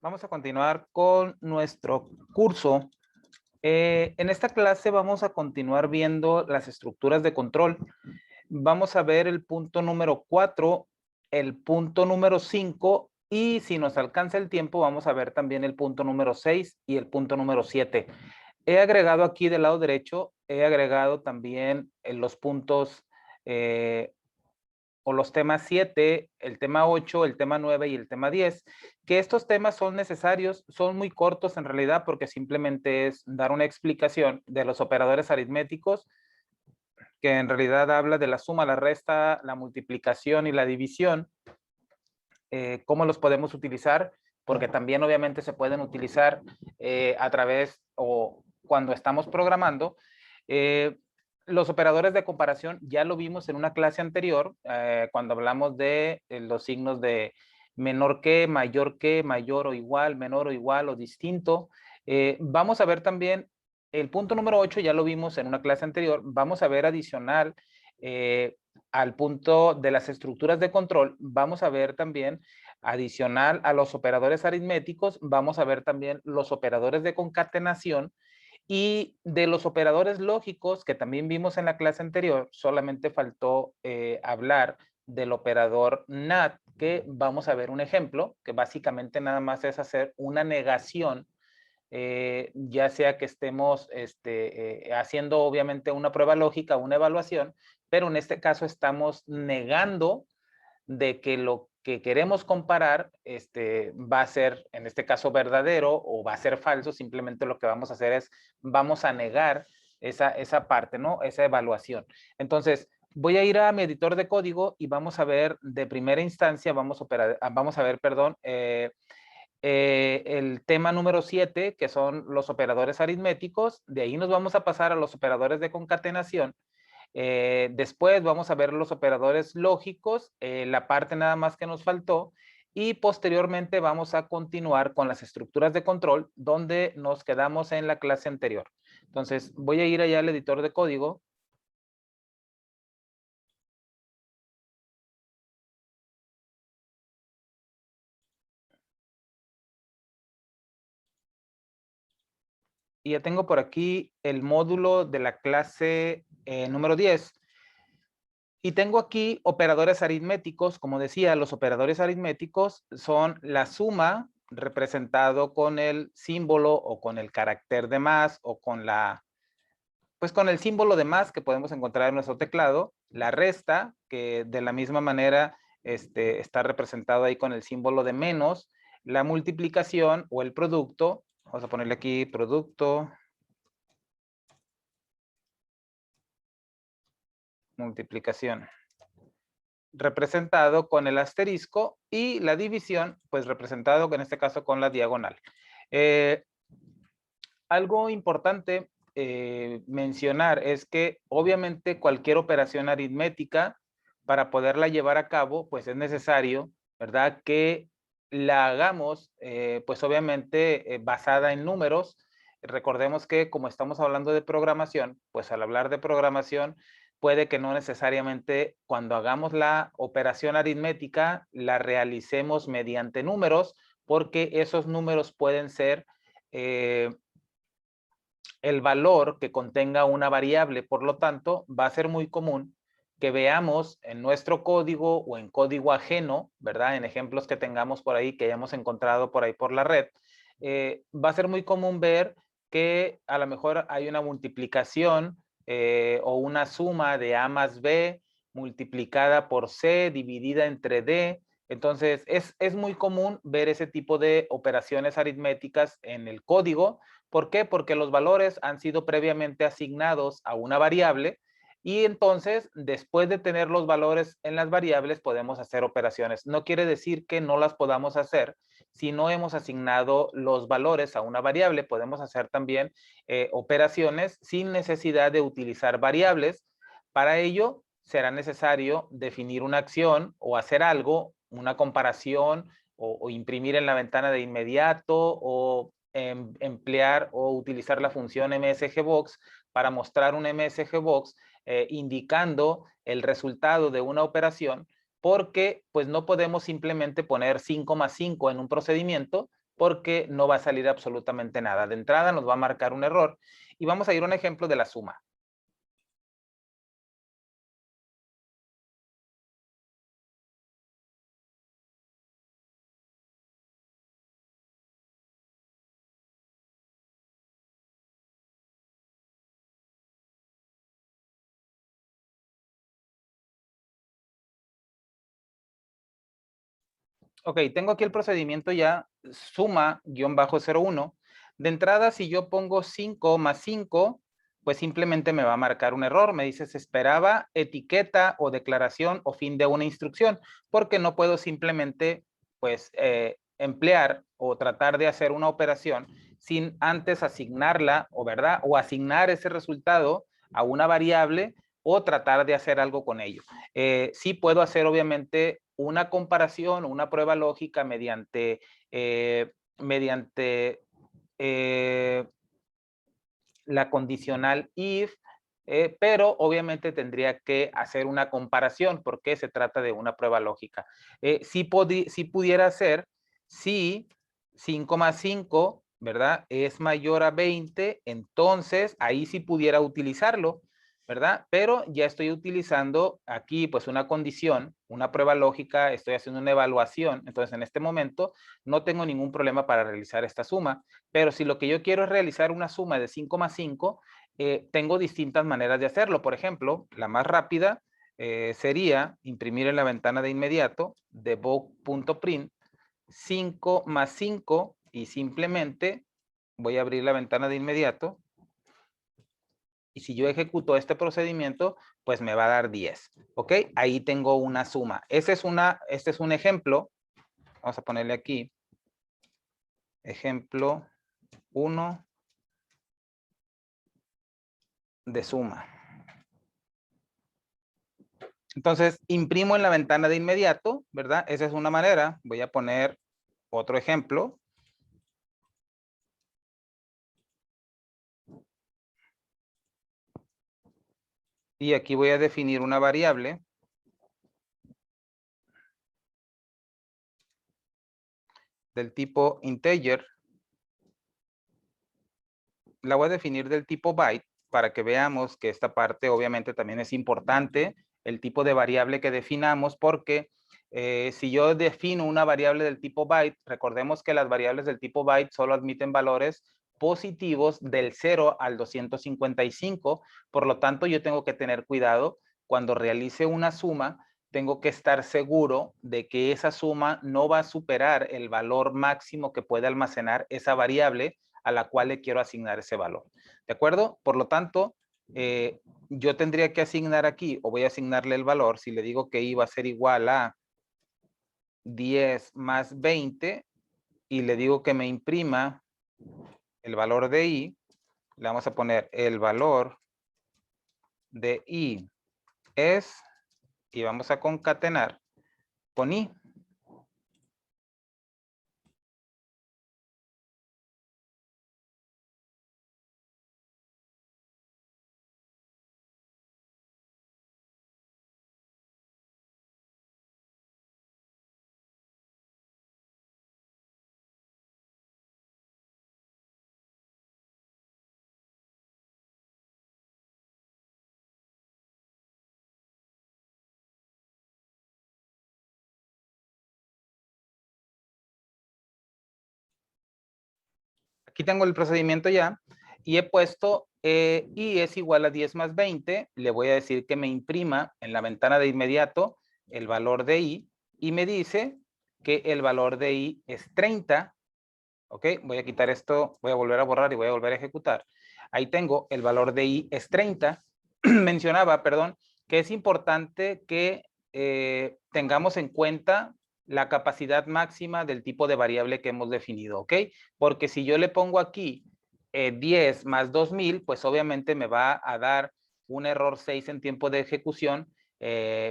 Vamos a continuar con nuestro curso. En esta clase vamos a continuar viendo las estructuras de control. Vamos a ver el punto número 4, el punto número 5 y si nos alcanza el tiempo vamos a ver también el punto número 6 y el punto número 7. He agregado aquí del lado derecho, he agregado también los puntos o los temas 7, el tema 8, el tema 9 y el tema 10, que estos temas son necesarios, son muy cortos en realidad porque simplemente es dar una explicación de los operadores aritméticos, que en realidad habla de la suma, la resta, la multiplicación y la división, cómo los podemos utilizar, porque también obviamente se pueden utilizar a través o cuando estamos programando. Los operadores de comparación ya lo vimos en una clase anterior, cuando hablamos de los signos de menor que, mayor o igual, menor o igual o distinto. Vamos a ver también el punto número 8, ya lo vimos en una clase anterior. Vamos a ver adicional al punto de las estructuras de control. Vamos a ver también adicional a los operadores aritméticos, vamos a ver también los operadores de concatenación. Y de los operadores lógicos que también vimos en la clase anterior, solamente faltó hablar del operador NAT, que vamos a ver un ejemplo, que básicamente nada más es hacer una negación, ya sea que estemos haciendo obviamente una prueba lógica, una evaluación, pero en este caso estamos negando de que lo que queremos comparar va a ser, en este caso, verdadero o va a ser falso. Simplemente lo que vamos a hacer es, vamos a negar esa parte, ¿no? Esa evaluación. Entonces, voy a ir a mi editor de código y vamos a ver de primera instancia, vamos a ver, perdón, el tema número 7, que son los operadores aritméticos. De ahí nos vamos a pasar a los operadores de concatenación. Después vamos a ver los operadores lógicos, la parte nada más que nos faltó, y posteriormente vamos a continuar con las estructuras de control donde nos quedamos en la clase anterior. Entonces voy a ir allá al editor de código. Y ya tengo por aquí el módulo de la clase número 10. Y tengo aquí operadores aritméticos. Como decía, los operadores aritméticos son la suma representado con el símbolo o con el carácter de más o con pues con el símbolo de más que podemos encontrar en nuestro teclado, la resta, que de la misma manera está representado ahí con el símbolo de menos, la multiplicación o el producto. Vamos a ponerle aquí producto, multiplicación, representado con el asterisco, y la división, pues representado en este caso con la diagonal. Algo importante mencionar es que obviamente cualquier operación aritmética, para poderla llevar a cabo, pues es necesario, ¿verdad?, que la hagamos, pues obviamente basada en números. Recordemos que como estamos hablando de programación, pues al hablar de programación, puede que no necesariamente cuando hagamos la operación aritmética la realicemos mediante números, porque esos números pueden ser el valor que contenga una variable. Por lo tanto, va a ser muy común que veamos en nuestro código o en código ajeno, ¿verdad? En ejemplos que tengamos por ahí, que hayamos encontrado por ahí por la red, va a ser muy común ver que a lo mejor hay una multiplicación o una suma de A más B multiplicada por C dividida entre D. Entonces, es muy común ver ese tipo de operaciones aritméticas en el código. ¿Por qué? Porque los valores han sido previamente asignados a una variable y entonces, después de tener los valores en las variables, podemos hacer operaciones. No quiere decir que no las podamos hacer si no hemos asignado los valores a una variable. Podemos hacer también operaciones sin necesidad de utilizar variables. Para ello, será necesario definir una acción o hacer algo, una comparación o imprimir en la ventana de inmediato o emplear o utilizar la función MSGBox para mostrar un MSGBox indicando el resultado de una operación, porque pues no podemos simplemente poner 5 más 5 en un procedimiento, porque no va a salir absolutamente nada. De entrada nos va a marcar un error y vamos a ir a un ejemplo de la suma. Ok, tengo aquí el procedimiento ya, suma-01. De entrada, si yo pongo 5 más 5, pues simplemente me va a marcar un error. Me dice, se esperaba etiqueta o declaración o fin de una instrucción, porque no puedo simplemente, pues, emplear o tratar de hacer una operación sin antes asignarla, o verdad, o asignar ese resultado a una variable o tratar de hacer algo con ello. Sí puedo hacer, obviamente, una comparación o una prueba lógica mediante la condicional if, pero obviamente tendría que hacer una comparación porque se trata de una prueba lógica. Sí pudiera ser si 5 más 5, ¿verdad? Es mayor a 20, entonces ahí sí pudiera utilizarlo, ¿verdad? Pero ya estoy utilizando aquí pues una condición, una prueba lógica, estoy haciendo una evaluación, entonces en este momento no tengo ningún problema para realizar esta suma, pero si lo que yo quiero es realizar una suma de 5 más 5, tengo distintas maneras de hacerlo. Por ejemplo, la más rápida sería imprimir en la ventana de inmediato debug.print 5 más 5 y simplemente voy a abrir la ventana de inmediato. Y si yo ejecuto este procedimiento, pues me va a dar 10. ¿Ok? Ahí tengo una suma. Este es un ejemplo. Vamos a ponerle aquí. Ejemplo 1 de suma. Entonces, imprimo en la ventana de inmediato, ¿verdad? Esa es una manera. Voy a poner otro ejemplo. Y aquí voy a definir una variable del tipo integer. La voy a definir del tipo byte para que veamos que esta parte obviamente también es importante, el tipo de variable que definamos, porque si yo defino una variable del tipo byte, recordemos que las variables del tipo byte solo admiten valores positivos del 0 al 255, por lo tanto yo tengo que tener cuidado cuando realice una suma, tengo que estar seguro de que esa suma no va a superar el valor máximo que puede almacenar esa variable a la cual le quiero asignar ese valor. ¿De acuerdo? Por lo tanto, yo tendría que asignar aquí, o voy a asignarle el valor, si le digo que iba a ser igual a 10 más 20, y le digo que me imprima el valor de i, le vamos a poner el valor de i es, y vamos a concatenar con i. Aquí tengo el procedimiento ya y he puesto i es igual a 10 más 20. Le voy a decir que me imprima en la ventana de inmediato el valor de i y me dice que el valor de i es 30. Ok, voy a quitar esto, voy a volver a borrar y voy a volver a ejecutar. Ahí tengo el valor de i es 30. Mencionaba, perdón, que es importante que tengamos en cuenta la capacidad máxima del tipo de variable que hemos definido, ¿ok? Porque si yo le pongo aquí 10 más 2000, pues obviamente me va a dar un error 6 en tiempo de ejecución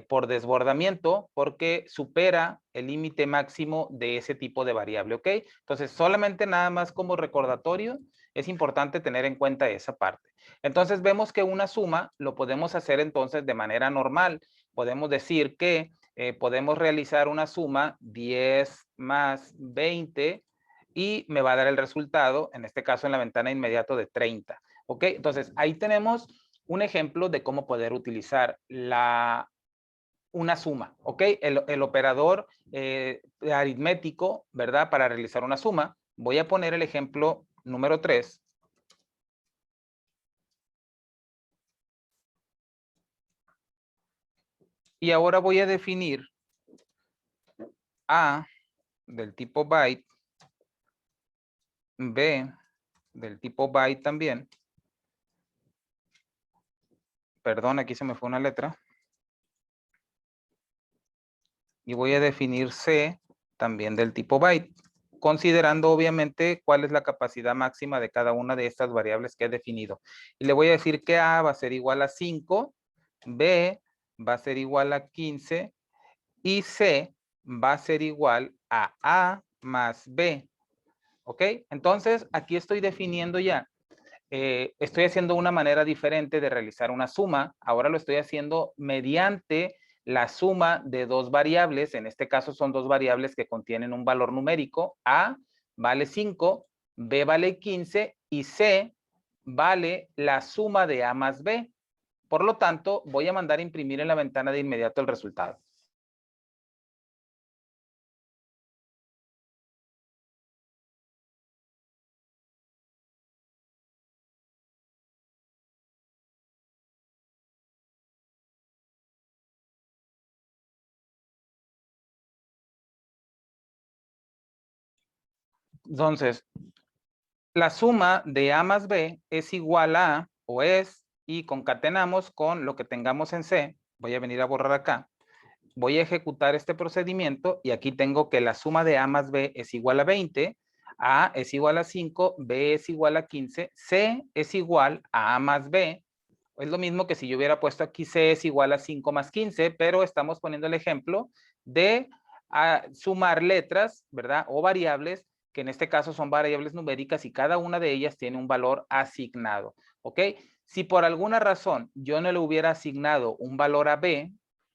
por desbordamiento, porque supera el límite máximo de ese tipo de variable, ¿ok? Entonces, solamente nada más como recordatorio, es importante tener en cuenta esa parte. Entonces, vemos que una suma lo podemos hacer entonces de manera normal. Podemos decir que podemos realizar una suma 10 más 20 y me va a dar el resultado, en este caso en la ventana inmediato de 30. ¿Ok? Entonces, ahí tenemos un ejemplo de cómo poder utilizar una suma, ¿ok? El operador aritmético, ¿verdad? Para realizar una suma. Voy a poner el ejemplo número 3. Y ahora voy a definir A del tipo byte, B del tipo byte también. Perdón, aquí se me fue una letra. Y voy a definir C también del tipo byte, considerando obviamente cuál es la capacidad máxima de cada una de estas variables que he definido. Y le voy a decir que A va a ser igual a 5, B va a ser igual a 15 y C va a ser igual a A más B. ¿Ok? Entonces, aquí estoy definiendo ya. Estoy haciendo una manera diferente de realizar una suma. Ahora lo estoy haciendo mediante la suma de dos variables. En este caso son dos variables que contienen un valor numérico. A vale 5, B vale 15 y C vale la suma de A más B. Por lo tanto, voy a mandar a imprimir en la ventana de inmediato el resultado. Entonces, la suma de A más B es igual a, o es, y concatenamos con lo que tengamos en C. Voy a venir a borrar acá. Voy a ejecutar este procedimiento y aquí tengo que la suma de A más B es igual a 20, A es igual a 5, B es igual a 15, C es igual a A más B. Es lo mismo que si yo hubiera puesto aquí C es igual a 5 más 15, pero estamos poniendo el ejemplo de sumar letras, ¿verdad? O variables, que en este caso son variables numéricas y cada una de ellas tiene un valor asignado, ¿ok? Si por alguna razón yo no le hubiera asignado un valor a B,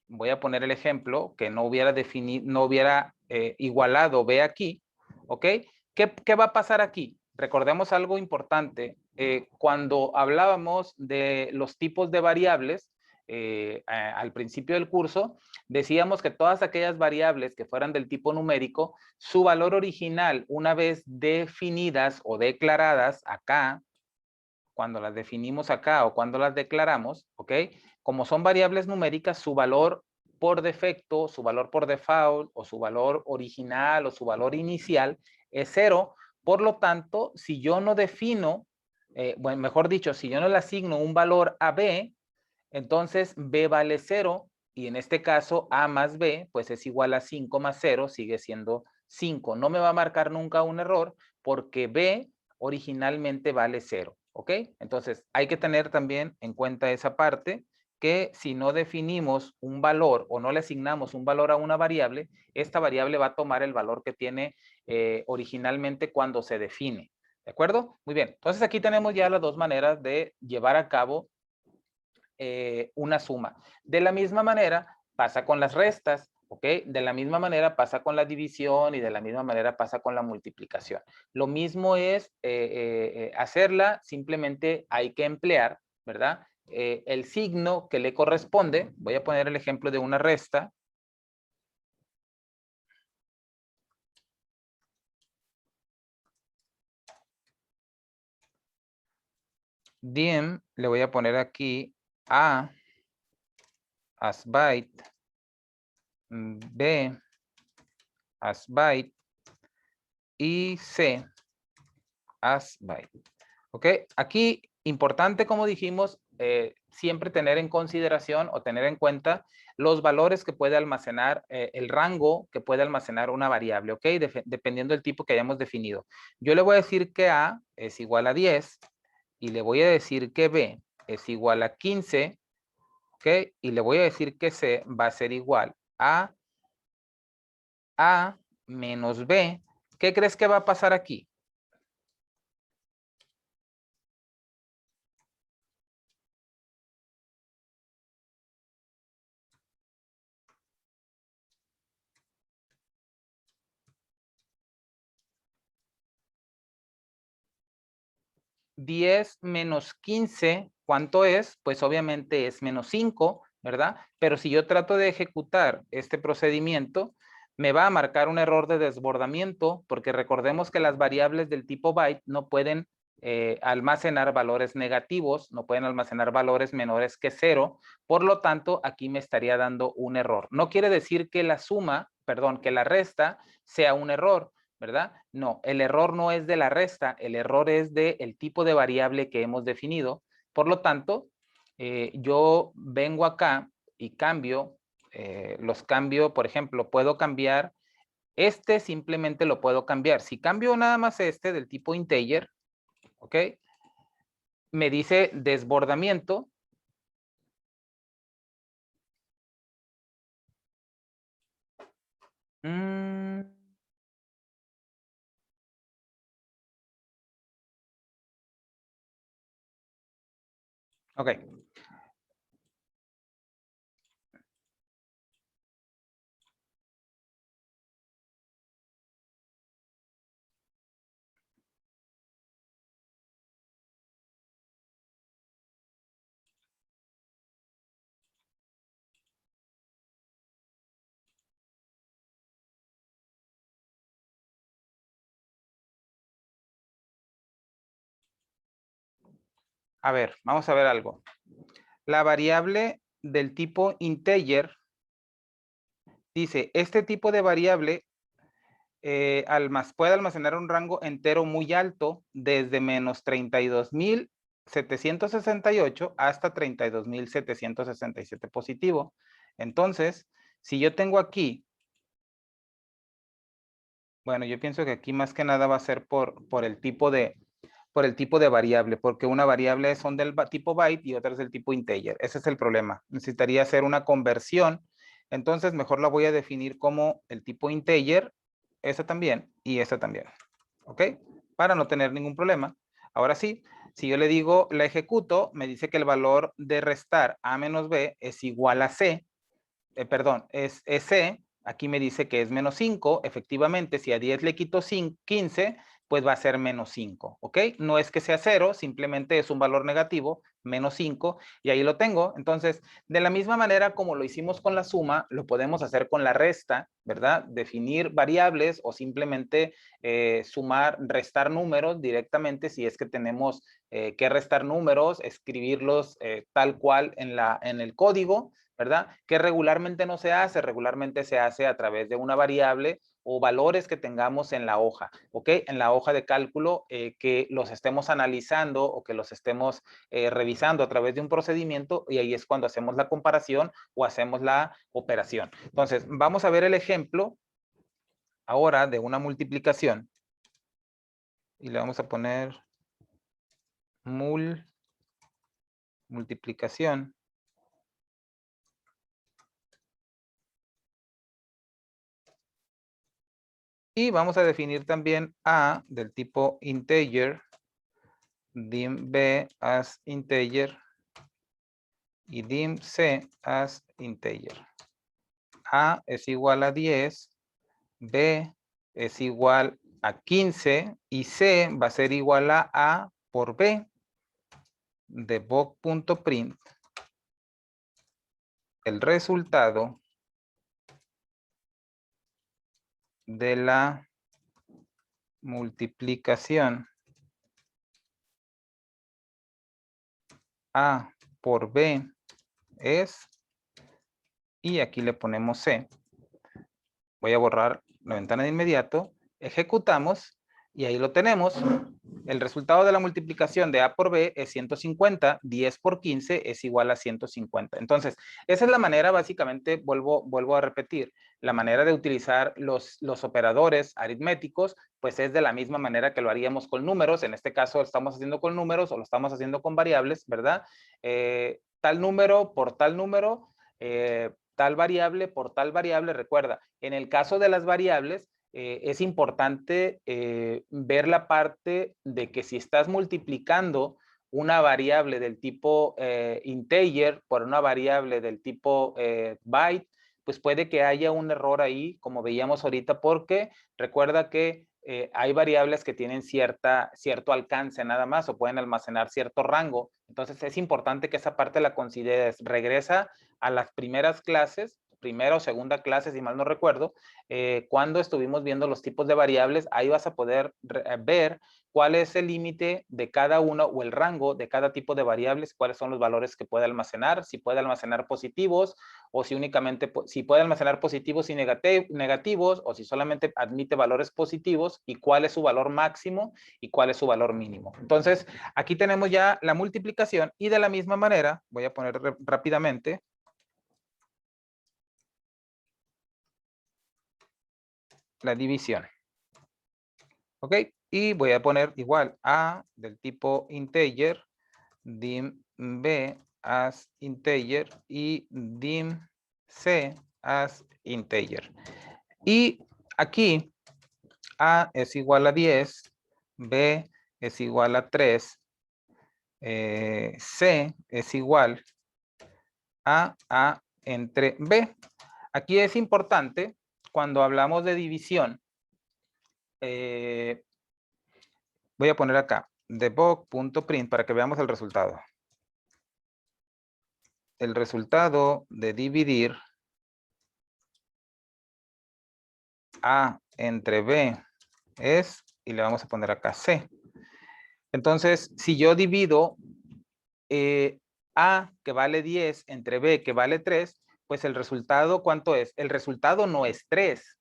voy a poner el ejemplo que no hubiera definido, no hubiera igualado B aquí, ¿ok? ¿Qué va a pasar aquí? Recordemos algo importante. Cuando hablábamos de los tipos de variables, al principio del curso, decíamos que todas aquellas variables que fueran del tipo numérico, su valor original, una vez definidas o declaradas acá, cuando las definimos acá o cuando las declaramos, ¿ok? Como son variables numéricas, su valor por defecto, su valor por default, o su valor original, o su valor inicial, es 0. Por lo tanto, si yo no defino, bueno, mejor dicho, si yo no le asigno un valor a B, entonces B vale 0, y en este caso A más B, pues es igual a 5 más 0, sigue siendo 5. No me va a marcar nunca un error porque B originalmente vale 0, ¿ok? Entonces hay que tener también en cuenta esa parte, que si no definimos un valor o no le asignamos un valor a una variable, esta variable va a tomar el valor que tiene originalmente cuando se define. ¿De acuerdo? Muy bien. Entonces aquí tenemos ya las dos maneras de llevar a cabo una suma. De la misma manera pasa con las restas, ¿ok? De la misma manera pasa con la división y de la misma manera pasa con la multiplicación. Lo mismo es hacerla, simplemente hay que emplear, ¿verdad? El signo que le corresponde. Voy a poner el ejemplo de una resta. Dim, le voy a poner aquí A as byte, B as byte y C as byte. ¿Ok? Aquí, importante, como dijimos, siempre tener en consideración o tener en cuenta los valores que puede almacenar, el rango que puede almacenar una variable, ¿ok? Dependiendo del tipo que hayamos definido. Yo le voy a decir que A es igual a 10 y le voy a decir que B es igual a 15, ¿ok? Y le voy a decir que C va a ser igual a A menos B. ¿Qué crees que va a pasar aquí? 10 menos 15, ¿cuánto es? Pues obviamente es menos 5, ¿verdad? Pero si yo trato de ejecutar este procedimiento, me va a marcar un error de desbordamiento, porque recordemos que las variables del tipo byte no pueden almacenar valores negativos, no pueden almacenar valores menores que 0, por lo tanto, aquí me estaría dando un error. No quiere decir que la suma, perdón, que la resta sea un error, ¿verdad? No, el error no es de la resta, el error es del tipo de variable que hemos definido. Por lo tanto, yo vengo acá y cambio, los cambio, por ejemplo, puedo cambiar, este simplemente lo puedo cambiar. Si cambio nada más este del tipo integer, ¿ok? Me dice desbordamiento. Ok. A ver, vamos a ver algo. La variable del tipo integer dice, este tipo de variable puede almacenar un rango entero muy alto desde menos 32.768 hasta 32.767 positivo. Entonces, si yo tengo aquí, bueno, yo pienso que aquí más que nada va a ser por el tipo de variable, porque una variable son del tipo byte y otra es del tipo integer. Ese es el problema. Necesitaría hacer una conversión. Entonces, mejor la voy a definir como el tipo integer, esa también y esa también. ¿Ok? Para no tener ningún problema. Ahora sí, si yo le digo, la ejecuto, me dice que el valor de restar a menos b es igual a c. Perdón, es c. Aquí me dice que es menos 5. Efectivamente, si a 10 le quito 15, pues va a ser menos 5, ¿ok? No es que sea 0, simplemente es un valor negativo, menos 5, y ahí lo tengo. Entonces, de la misma manera como lo hicimos con la suma, lo podemos hacer con la resta, ¿verdad? Definir variables o simplemente sumar, restar números directamente si es que tenemos que restar números, escribirlos tal cual en el código, ¿verdad? Que regularmente no se hace, regularmente se hace a través de una variable o valores que tengamos en la hoja, ¿ok? En la hoja de cálculo que los estemos analizando o que los estemos revisando a través de un procedimiento y ahí es cuando hacemos la comparación o hacemos la operación. Entonces, vamos a ver el ejemplo ahora de una multiplicación y le vamos a poner multiplicación. Y vamos a definir también A del tipo integer, dim B as integer y dim C as integer. A es igual a 10, B es igual a 15 y C va a ser igual a A por B. Debug.print el resultado de la multiplicación A por B es, y aquí le ponemos C. Voy a borrar la ventana de inmediato, ejecutamos y ahí lo tenemos. El resultado de la multiplicación de A por B es 150, 10 por 15 es igual a 150. Entonces, esa es la manera, básicamente, vuelvo a repetir, la manera de utilizar los operadores aritméticos, pues es de la misma manera que lo haríamos con números. En este caso, lo estamos haciendo con números o lo estamos haciendo con variables, ¿verdad? Tal número por tal número, tal variable por tal variable. Recuerda, en el caso de las variables, es importante ver la parte de que si estás multiplicando una variable del tipo integer por una variable del tipo byte, pues puede que haya un error ahí, como veíamos ahorita, porque recuerda que hay variables que tienen cierto alcance nada más o pueden almacenar cierto rango. Entonces es importante que esa parte la consideres. Regresa a las primeras clases, primera o segunda clase, si mal no recuerdo, cuando estuvimos viendo los tipos de variables, ahí vas a poder ver cuál es el límite de cada uno o el rango de cada tipo de variables, cuáles son los valores que puede almacenar, si puede almacenar positivos o si únicamente, si puede almacenar positivos y negativos o si solamente admite valores positivos y cuál es su valor máximo y cuál es su valor mínimo. Entonces, aquí tenemos ya la multiplicación y de la misma manera, voy a poner rápidamente, la división. ¿Ok? Y voy a poner igual a del tipo integer, dim b as integer y dim c as integer. Y aquí a es igual a 10, b es igual a 3, c es igual a entre b. Aquí es importante, cuando hablamos de división, voy a poner acá, debug.print para que veamos el resultado. El resultado de dividir A entre B es, y le vamos a poner acá C. Entonces, si yo divido A que vale 10 entre B que vale 3, pues el resultado, ¿cuánto es? El resultado no es 3.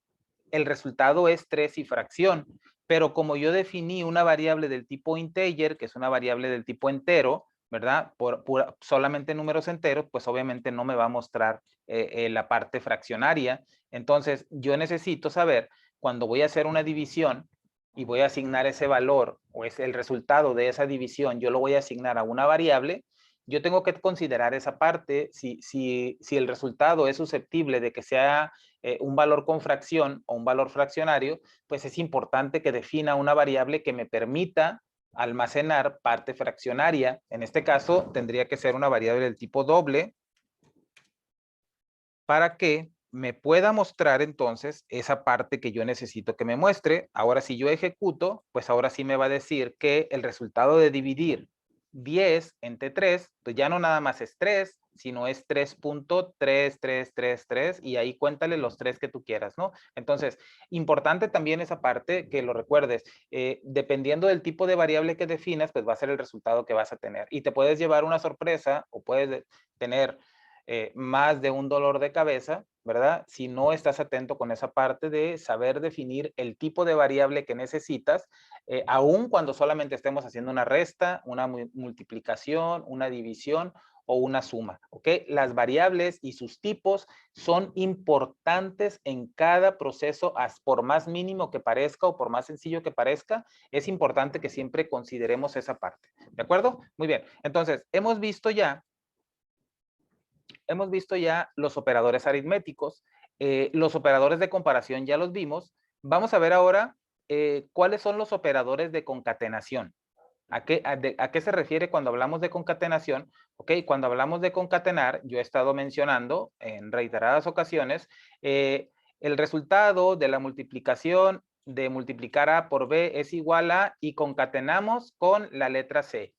El resultado es 3 y fracción. Pero como yo definí una variable del tipo integer, que es una variable del tipo entero, ¿verdad? Por solamente números enteros, pues obviamente no me va a mostrar la parte fraccionaria. Entonces, yo necesito saber, cuando voy a hacer una división y voy a asignar ese valor, o es el resultado de esa división, yo lo voy a asignar a una variable, yo tengo que considerar esa parte, si el resultado es susceptible de que sea un valor con fracción o un valor fraccionario, pues es importante que defina una variable que me permita almacenar parte fraccionaria. En este caso, tendría que ser una variable del tipo doble para que me pueda mostrar entonces esa parte que yo necesito que me muestre. Ahora, si yo ejecuto, pues ahora sí me va a decir que el resultado de dividir 10 entre 3, pues ya no nada más es 3, sino es 3.3333 y ahí cuéntale los 3 que tú quieras, ¿no? Entonces, importante también esa parte que lo recuerdes. Dependiendo del tipo de variable que definas, pues va a ser el resultado que vas a tener. Y te puedes llevar una sorpresa o puedes tener más de un dolor de cabeza, ¿verdad? Si no estás atento con esa parte de saber definir el tipo de variable que necesitas, aun cuando solamente estemos haciendo una resta, una multiplicación, una división o una suma, ¿ok? Las variables y sus tipos son importantes en cada proceso, por más mínimo que parezca o por más sencillo que parezca, es importante que siempre consideremos esa parte, ¿de acuerdo? Muy bien, entonces, hemos visto ya los operadores aritméticos, los operadores de comparación ya los vimos. Vamos a ver ahora cuáles son los operadores de concatenación. ¿A qué se refiere cuando hablamos de concatenación? Ok, cuando hablamos de concatenar, yo he estado mencionando en reiteradas ocasiones el resultado de la multiplicación de multiplicar A por B es igual a y concatenamos con la letra C.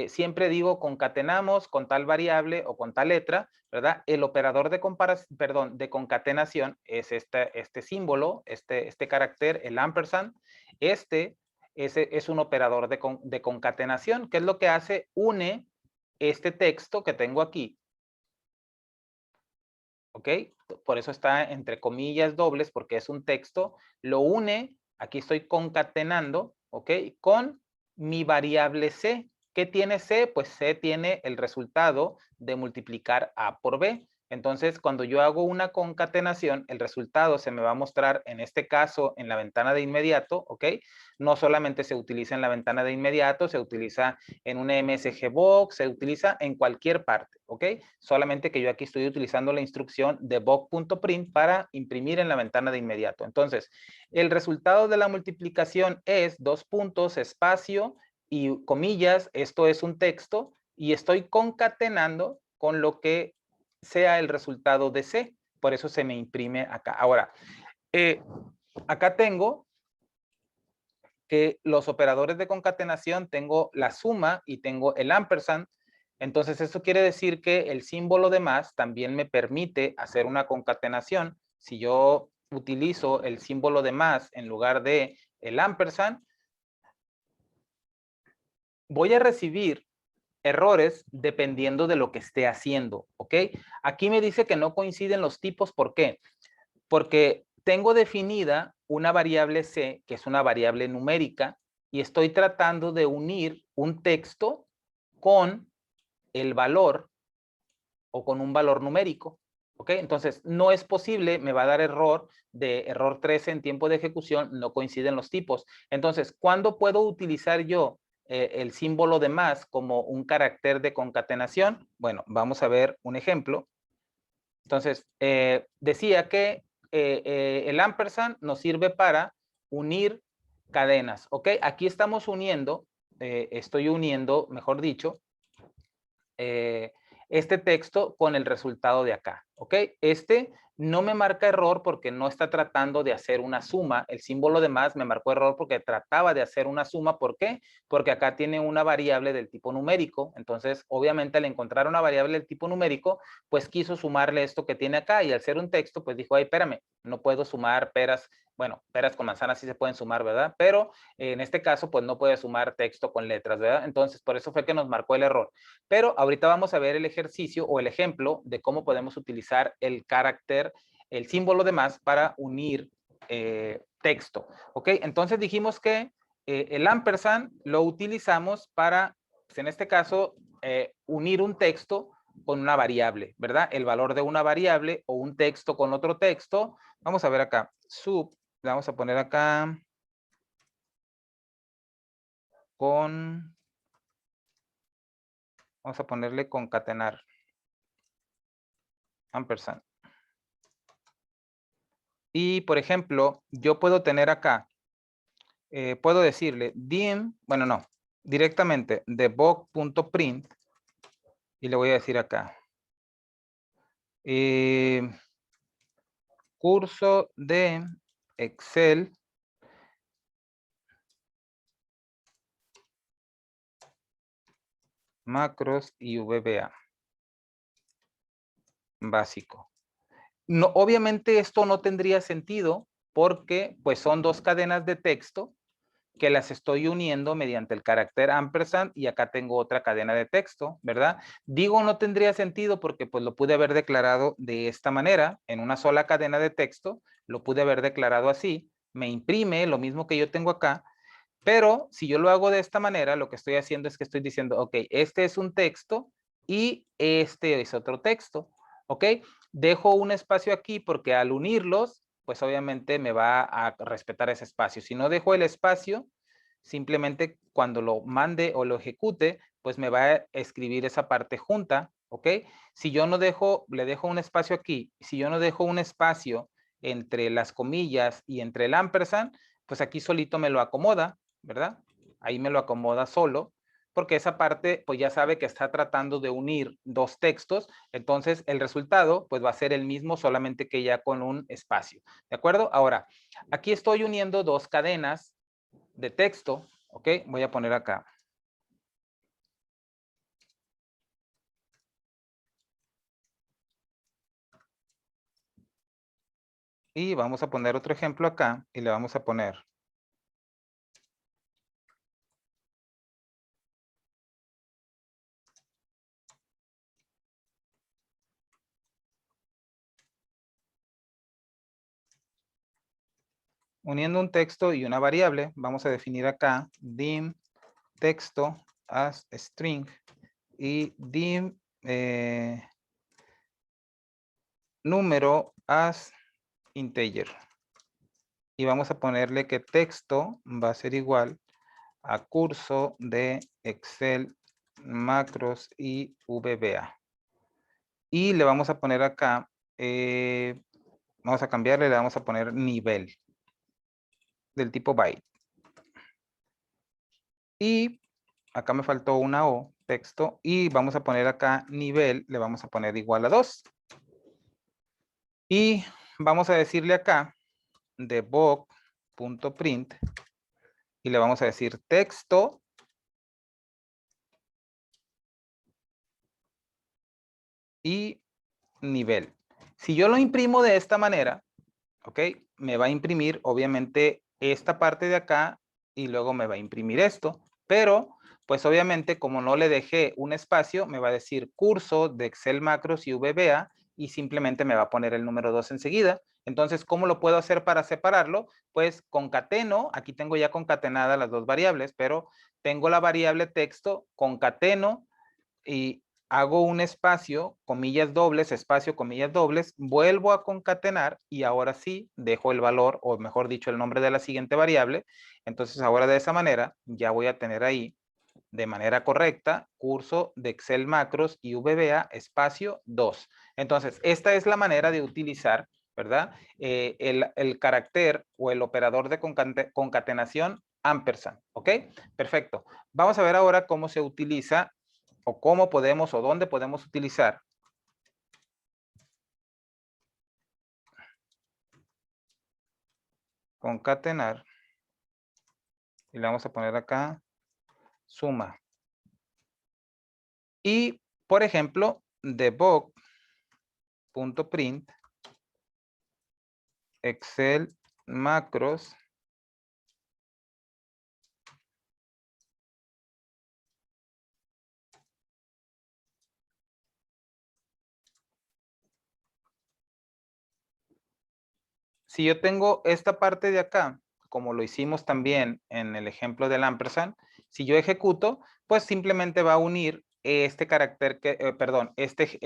Siempre digo concatenamos con tal variable o con tal letra, ¿verdad? El operador de de concatenación es este símbolo, este carácter, el ampersand. Ese es un operador de concatenación. ¿Qué es lo que hace? Une este texto que tengo aquí. ¿Ok? Por eso está entre comillas dobles, porque es un texto. Lo une, aquí estoy concatenando, ¿ok? Con mi variable C. ¿Qué tiene C? Pues C tiene el resultado de multiplicar A por B. Entonces, cuando yo hago una concatenación, el resultado se me va a mostrar, en este caso, en la ventana de inmediato, ¿ok? No solamente se utiliza en la ventana de inmediato, se utiliza en una MSG Box, se utiliza en cualquier parte, ¿ok? Solamente que yo aquí estoy utilizando la instrucción debug.print para imprimir en la ventana de inmediato. Entonces, el resultado de la multiplicación es 2 puntos, espacio y comillas, esto es un texto, y estoy concatenando con lo que sea el resultado de C. Por eso se me imprime acá. Ahora, acá tengo que los operadores de concatenación tengo la suma y tengo el ampersand. Entonces eso quiere decir que el símbolo de más también me permite hacer una concatenación. Si yo utilizo el símbolo de más en lugar de el ampersand, voy a recibir errores dependiendo de lo que esté haciendo, ¿ok? Aquí me dice que no coinciden los tipos, ¿por qué? Porque tengo definida una variable C, que es una variable numérica, y estoy tratando de unir un texto con el valor o con un valor numérico, ¿ok? Entonces, no es posible, me va a dar error de error 13 en tiempo de ejecución, no coinciden los tipos. Entonces, ¿cuándo puedo utilizar yo el símbolo de más como un carácter de concatenación? Bueno, vamos a ver un ejemplo. Entonces, decía que el ampersand nos sirve para unir cadenas, ¿ok? Aquí estamos uniendo, estoy uniendo, mejor dicho, este texto con el resultado de acá, ¿ok? Este no me marca error porque no está tratando de hacer una suma. El símbolo de más me marcó error porque trataba de hacer una suma. ¿Por qué? Porque acá tiene una variable del tipo numérico. Entonces, obviamente, al encontrar una variable del tipo numérico, pues quiso sumarle esto que tiene acá. Y al ser un texto, pues dijo, ay, espérame, no puedo sumar peras. Bueno, peras con manzanas sí se pueden sumar, ¿verdad? Pero en este caso, pues no puede sumar texto con letras, ¿verdad? Entonces, por eso fue que nos marcó el error. Pero ahorita vamos a ver el ejercicio o el ejemplo de cómo podemos utilizar el carácter, el símbolo de más para unir texto. ¿Ok? Entonces dijimos que el ampersand lo utilizamos para, pues en este caso, unir un texto con una variable, ¿verdad? El valor de una variable o un texto con otro texto. Vamos a ver acá, sub, le vamos a poner acá con, vamos a ponerle concatenar, ampersand. Y, por ejemplo, yo puedo tener acá, puedo decirle dim, bueno, no, directamente debug.print y le voy a decir acá, curso de Excel macros y VBA básico. No, obviamente esto no tendría sentido porque pues son dos cadenas de texto que las estoy uniendo mediante el carácter ampersand y acá tengo otra cadena de texto, ¿verdad? Digo no tendría sentido porque pues lo pude haber declarado de esta manera, en una sola cadena de texto, lo pude haber declarado así, me imprime lo mismo que yo tengo acá, pero si yo lo hago de esta manera, lo que estoy haciendo es que estoy diciendo, ok, este es un texto y este es otro texto, ¿ok? Dejo un espacio aquí porque al unirlos, pues obviamente me va a respetar ese espacio. Si no dejo el espacio, simplemente cuando lo mande o lo ejecute, pues me va a escribir esa parte junta, ¿ok? Si yo no dejo, le dejo un espacio aquí, si yo no dejo un espacio entre las comillas y entre el ampersand, pues aquí solito me lo acomoda, ¿verdad? Ahí me lo acomoda solo, porque esa parte pues ya sabe que está tratando de unir dos textos, entonces el resultado pues va a ser el mismo, solamente que ya con un espacio, ¿de acuerdo? Ahora, aquí estoy uniendo dos cadenas de texto, ¿ok? Voy a poner acá. Y vamos a poner otro ejemplo acá y le vamos a poner uniendo un texto y una variable, vamos a definir acá dim texto as string y dim número as integer. Y vamos a ponerle que texto va a ser igual a curso de Excel, macros y VBA. Y le vamos a poner acá, vamos a cambiarle, le vamos a poner nivel del tipo byte. Y acá me faltó una O, texto, y vamos a poner acá nivel, le vamos a poner igual a 2. Y vamos a decirle acá debug.print y le vamos a decir texto y nivel. Si yo lo imprimo de esta manera, ¿ok? Me va a imprimir obviamente esta parte de acá y luego me va a imprimir esto, pero pues obviamente como no le dejé un espacio, me va a decir curso de Excel macros y VBA y simplemente me va a poner el número 2 enseguida. Entonces, ¿cómo lo puedo hacer para separarlo? Pues concateno, aquí tengo ya concatenadas las dos variables, pero tengo la variable texto, concateno y hago un espacio, comillas dobles, espacio, comillas dobles, vuelvo a concatenar y ahora sí dejo el valor, o mejor dicho, el nombre de la siguiente variable. Entonces ahora de esa manera ya voy a tener ahí de manera correcta curso de Excel macros y VBA espacio 2. Entonces esta es la manera de utilizar, ¿verdad? El carácter o el operador de concatenación ampersand, ¿ok? Perfecto. Vamos a ver ahora cómo se utiliza o cómo podemos o dónde podemos utilizar concatenar y le vamos a poner acá suma. Y por ejemplo, debug.print Excel macros si yo tengo esta parte de acá, como lo hicimos también en el ejemplo del ampersand, si yo ejecuto, pues simplemente va a unir este carácter, perdón, este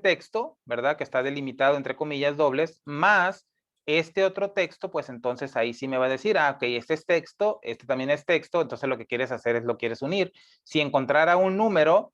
texto, ¿verdad? Que está delimitado entre comillas dobles, más este otro texto, pues entonces ahí sí me va a decir, ok, este es texto, este también es texto, entonces lo que quieres hacer es lo quieres unir. Si encontrara un número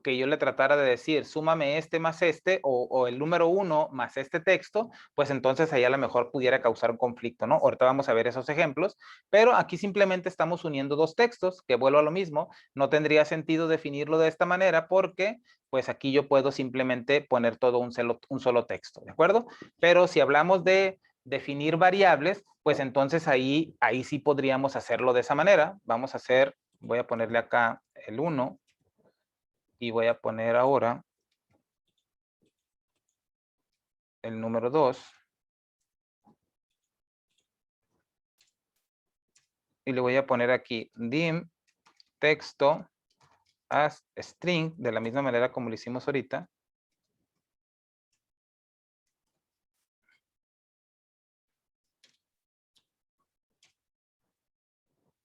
que yo le tratara de decir, súmame este más este, o el número 1 más este texto, pues entonces ahí a lo mejor pudiera causar un conflicto, ¿no? Ahorita vamos a ver esos ejemplos, pero aquí simplemente estamos uniendo dos textos, que vuelvo a lo mismo, no tendría sentido definirlo de esta manera porque pues aquí yo puedo simplemente poner todo un solo texto, ¿de acuerdo? Pero si hablamos de definir variables, pues entonces ahí sí podríamos hacerlo de esa manera. Vamos a hacer, voy a ponerle acá el 1 y voy a poner ahora el número 2 y le voy a poner aquí dim texto as string de la misma manera como lo hicimos ahorita.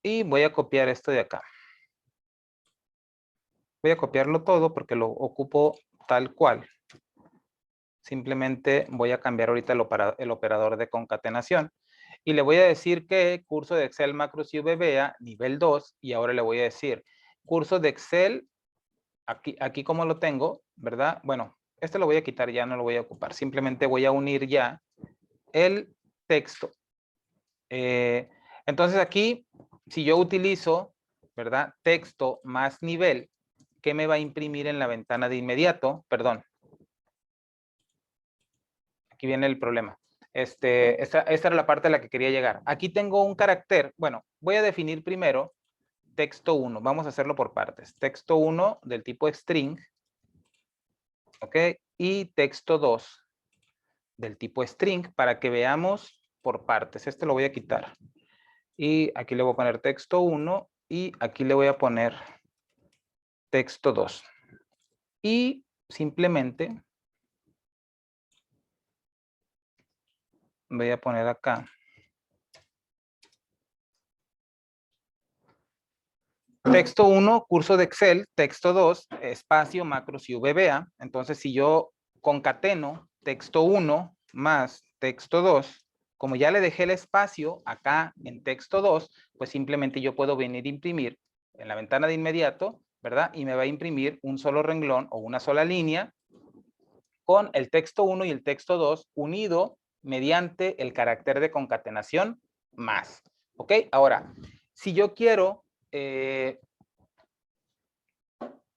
Y voy a copiar esto de acá. Voy a copiarlo todo porque lo ocupo tal cual. Simplemente voy a cambiar ahorita el operador de concatenación. Y le voy a decir que curso de Excel macros y VBA nivel 2. Y ahora le voy a decir curso de Excel, aquí como lo tengo, ¿verdad? Bueno, este lo voy a quitar, ya no lo voy a ocupar. Simplemente voy a unir ya el texto. Entonces aquí, si yo utilizo, ¿verdad? Texto más nivel, ¿qué me va a imprimir en la ventana de inmediato? Perdón. Aquí viene el problema. Esta era la parte a la que quería llegar. Aquí tengo un carácter. Bueno, voy a definir primero texto 1. Vamos a hacerlo por partes. Texto 1 del tipo string. ¿Ok? Y texto 2 del tipo string para que veamos por partes. Este lo voy a quitar. Y aquí le voy a poner texto 1 y aquí le voy a poner texto 2. Y simplemente voy a poner acá texto 1, curso de Excel, texto 2, espacio, macros y VBA. Entonces, si yo concateno texto 1 más texto 2, como ya le dejé el espacio acá en texto 2, pues simplemente yo puedo venir a imprimir en la ventana de inmediato, ¿verdad? Y me va a imprimir un solo renglón o una sola línea con el texto 1 y el texto 2 unido mediante el carácter de concatenación más. ¿Ok? Ahora, si yo quiero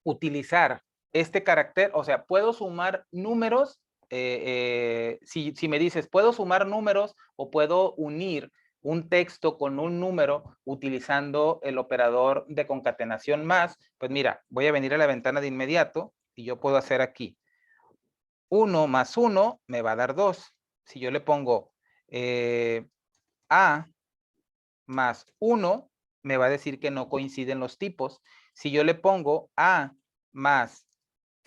utilizar este carácter, o sea, puedo sumar números si me dices, ¿puedo sumar números o puedo unir un texto con un número utilizando el operador de concatenación más? Pues mira, voy a venir a la ventana de inmediato y yo puedo hacer aquí 1 más 1 me va a dar 2. Si yo le pongo A más 1, me va a decir que no coinciden los tipos. Si yo le pongo A más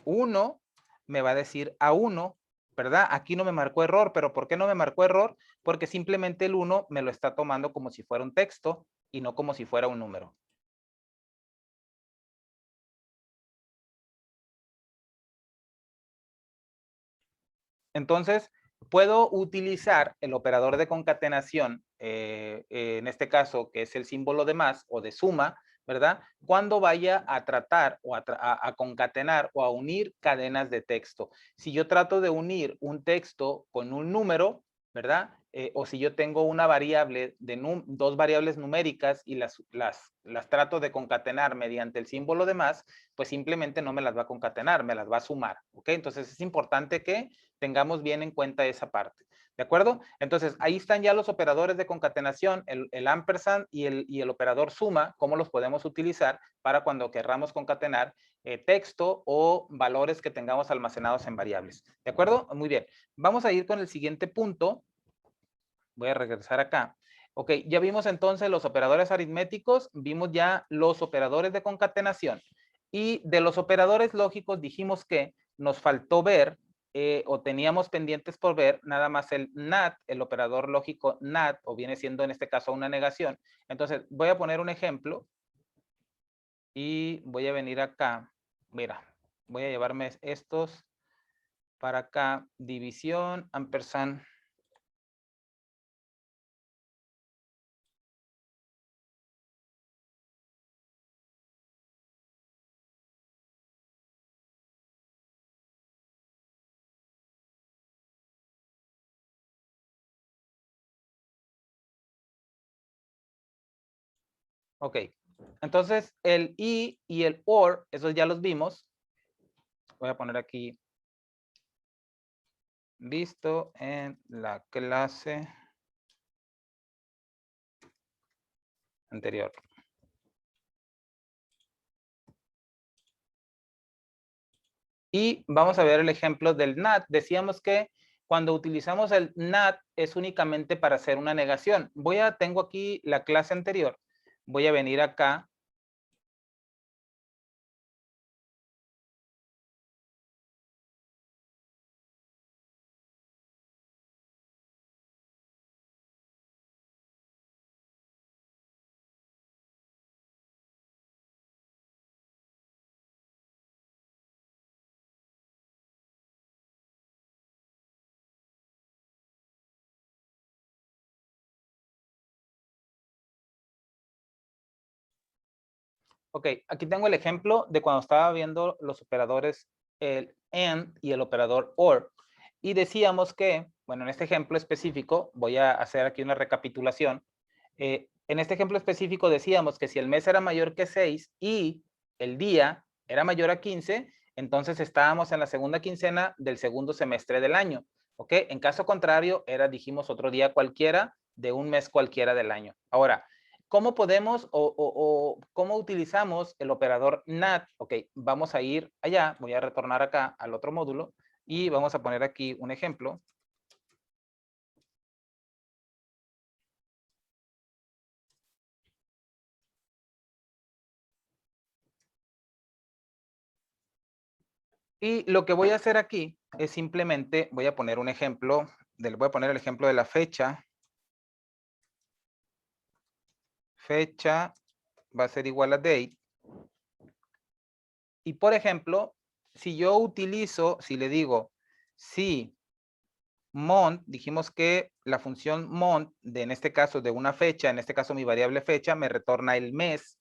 1, me va a decir A1, ¿verdad? Aquí no me marcó error, pero ¿por qué no me marcó error? Porque simplemente el 1 me lo está tomando como si fuera un texto y no como si fuera un número. Entonces, puedo utilizar el operador de concatenación, en este caso, que es el símbolo de más o de suma, ¿verdad? Cuando vaya a tratar o a concatenar o a unir cadenas de texto. Si yo trato de unir un texto con un número, ¿verdad? O si yo tengo una variable de dos variables numéricas y las trato de concatenar mediante el símbolo de más, pues simplemente no me las va a concatenar, me las va a sumar, ¿ok? Entonces es importante que tengamos bien en cuenta esa parte, ¿de acuerdo? Entonces ahí están ya los operadores de concatenación, el ampersand y el operador suma, cómo los podemos utilizar para cuando querramos concatenar texto o valores que tengamos almacenados en variables, ¿de acuerdo? Muy bien, vamos a ir con el siguiente punto. Voy a regresar acá. Ok, ya vimos entonces los operadores aritméticos, vimos ya los operadores de concatenación. Y de los operadores lógicos dijimos que nos faltó ver, o teníamos pendientes por ver, nada más el NAT, el operador lógico NAT, o viene siendo en este caso una negación. Entonces, voy a poner un ejemplo y voy a venir acá. Mira, voy a llevarme estos para acá. División, ampersand. Ok, entonces el y el OR, esos ya los vimos. Voy a poner aquí visto en la clase anterior. Y vamos a ver el ejemplo del NAT. Decíamos que cuando utilizamos el NAT es únicamente para hacer una negación. Tengo aquí la clase anterior. Voy a venir acá. Ok, aquí tengo el ejemplo de cuando estaba viendo los operadores, el AND y el operador OR. Y decíamos que, bueno, en este ejemplo específico, voy a hacer aquí una recapitulación. En este ejemplo específico decíamos que si el mes era mayor que 6 y el día era mayor a 15, entonces estábamos en la segunda quincena del segundo semestre del año. ¿Ok? En caso contrario, dijimos, otro día cualquiera de un mes cualquiera del año. Ahora, ¿cómo podemos o cómo utilizamos el operador NAT? Ok, vamos a ir allá, voy a retornar acá al otro módulo y vamos a poner aquí un ejemplo. Y lo que voy a hacer aquí es simplemente, voy a poner un ejemplo, voy a poner el ejemplo de la fecha. Fecha va a ser igual a date. Y por ejemplo, si yo utilizo, si le digo, si mont, dijimos que la función mont, en este caso de una fecha, en este caso mi variable fecha, me retorna el mes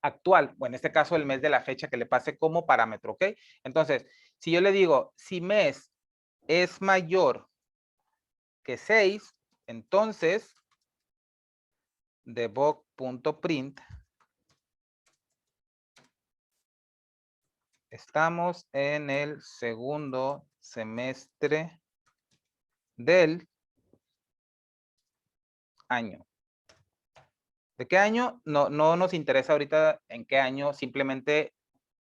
actual, o en este caso el mes de la fecha que le pase como parámetro, ¿ok? Entonces, si yo le digo, si mes es mayor que 6, entonces debug.print Estamos en el segundo semestre del año. ¿De qué año? No, no nos interesa ahorita en qué año, simplemente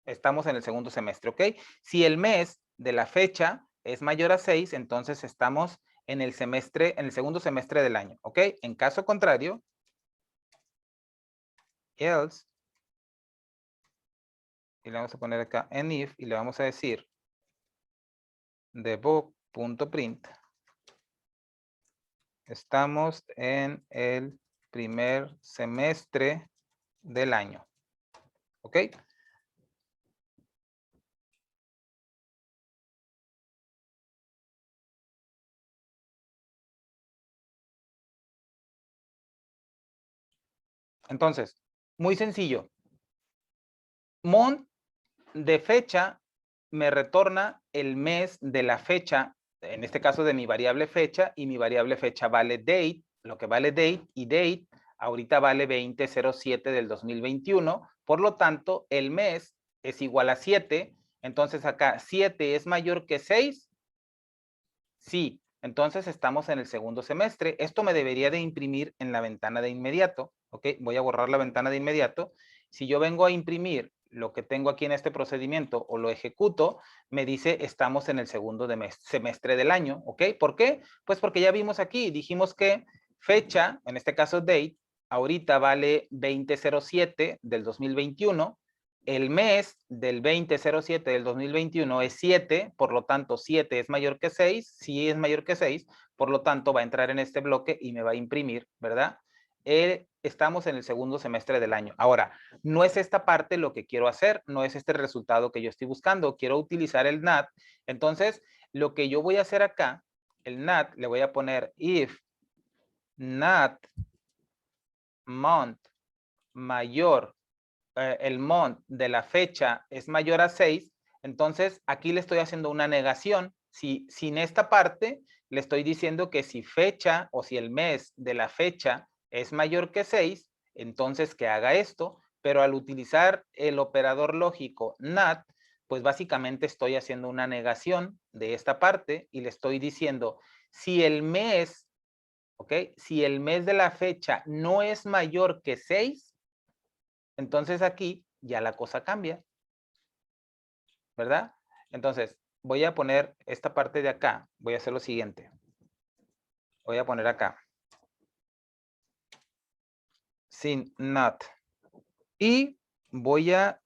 estamos en el segundo semestre, ¿ok? Si el mes de la fecha es mayor a 6, entonces estamos en el semestre, en el segundo semestre del año, ¿ok? En caso contrario, else, y le vamos a poner acá en if, y le vamos a decir debug.print. Estamos en el primer semestre del año, ¿ok? Entonces, muy sencillo. Month de fecha me retorna el mes de la fecha, en este caso de mi variable fecha, y mi variable fecha vale date, lo que vale date, y date ahorita vale 2007 del 2021, por lo tanto, el mes es igual a 7, entonces acá 7 es mayor que 6, sí, entonces estamos en el segundo semestre. Esto me debería de imprimir en la ventana de inmediato, ¿ok? Voy a borrar la ventana de inmediato. Si yo vengo a imprimir lo que tengo aquí en este procedimiento o lo ejecuto, me dice estamos en el segundo semestre del año, ¿ok? ¿Por qué? Pues porque ya vimos aquí, dijimos que fecha, en este caso date, ahorita vale 2007 del 2021, el mes del 2007 del 2021 es 7, por lo tanto 7 es mayor que 6, si es mayor que 6, por lo tanto va a entrar en este bloque y me va a imprimir, ¿verdad? Estamos en el segundo semestre del año. Ahora, no es esta parte lo que quiero hacer, no es este resultado que yo estoy buscando, quiero utilizar el NAT. Entonces, lo que yo voy a hacer acá, el NAT, le voy a poner if NAT month mayor, el month de la fecha es mayor a 6, entonces aquí le estoy haciendo una negación. Si sin esta parte le estoy diciendo que si fecha o si el mes de la fecha es mayor que 6, entonces que haga esto, pero al utilizar el operador lógico NAT, pues básicamente estoy haciendo una negación de esta parte y le estoy diciendo si el mes, ¿ok? Si el mes de la fecha no es mayor que 6, entonces aquí ya la cosa cambia, ¿verdad? Entonces, voy a poner esta parte de acá. Voy a hacer lo siguiente. Voy a poner acá. Sin not. Y voy a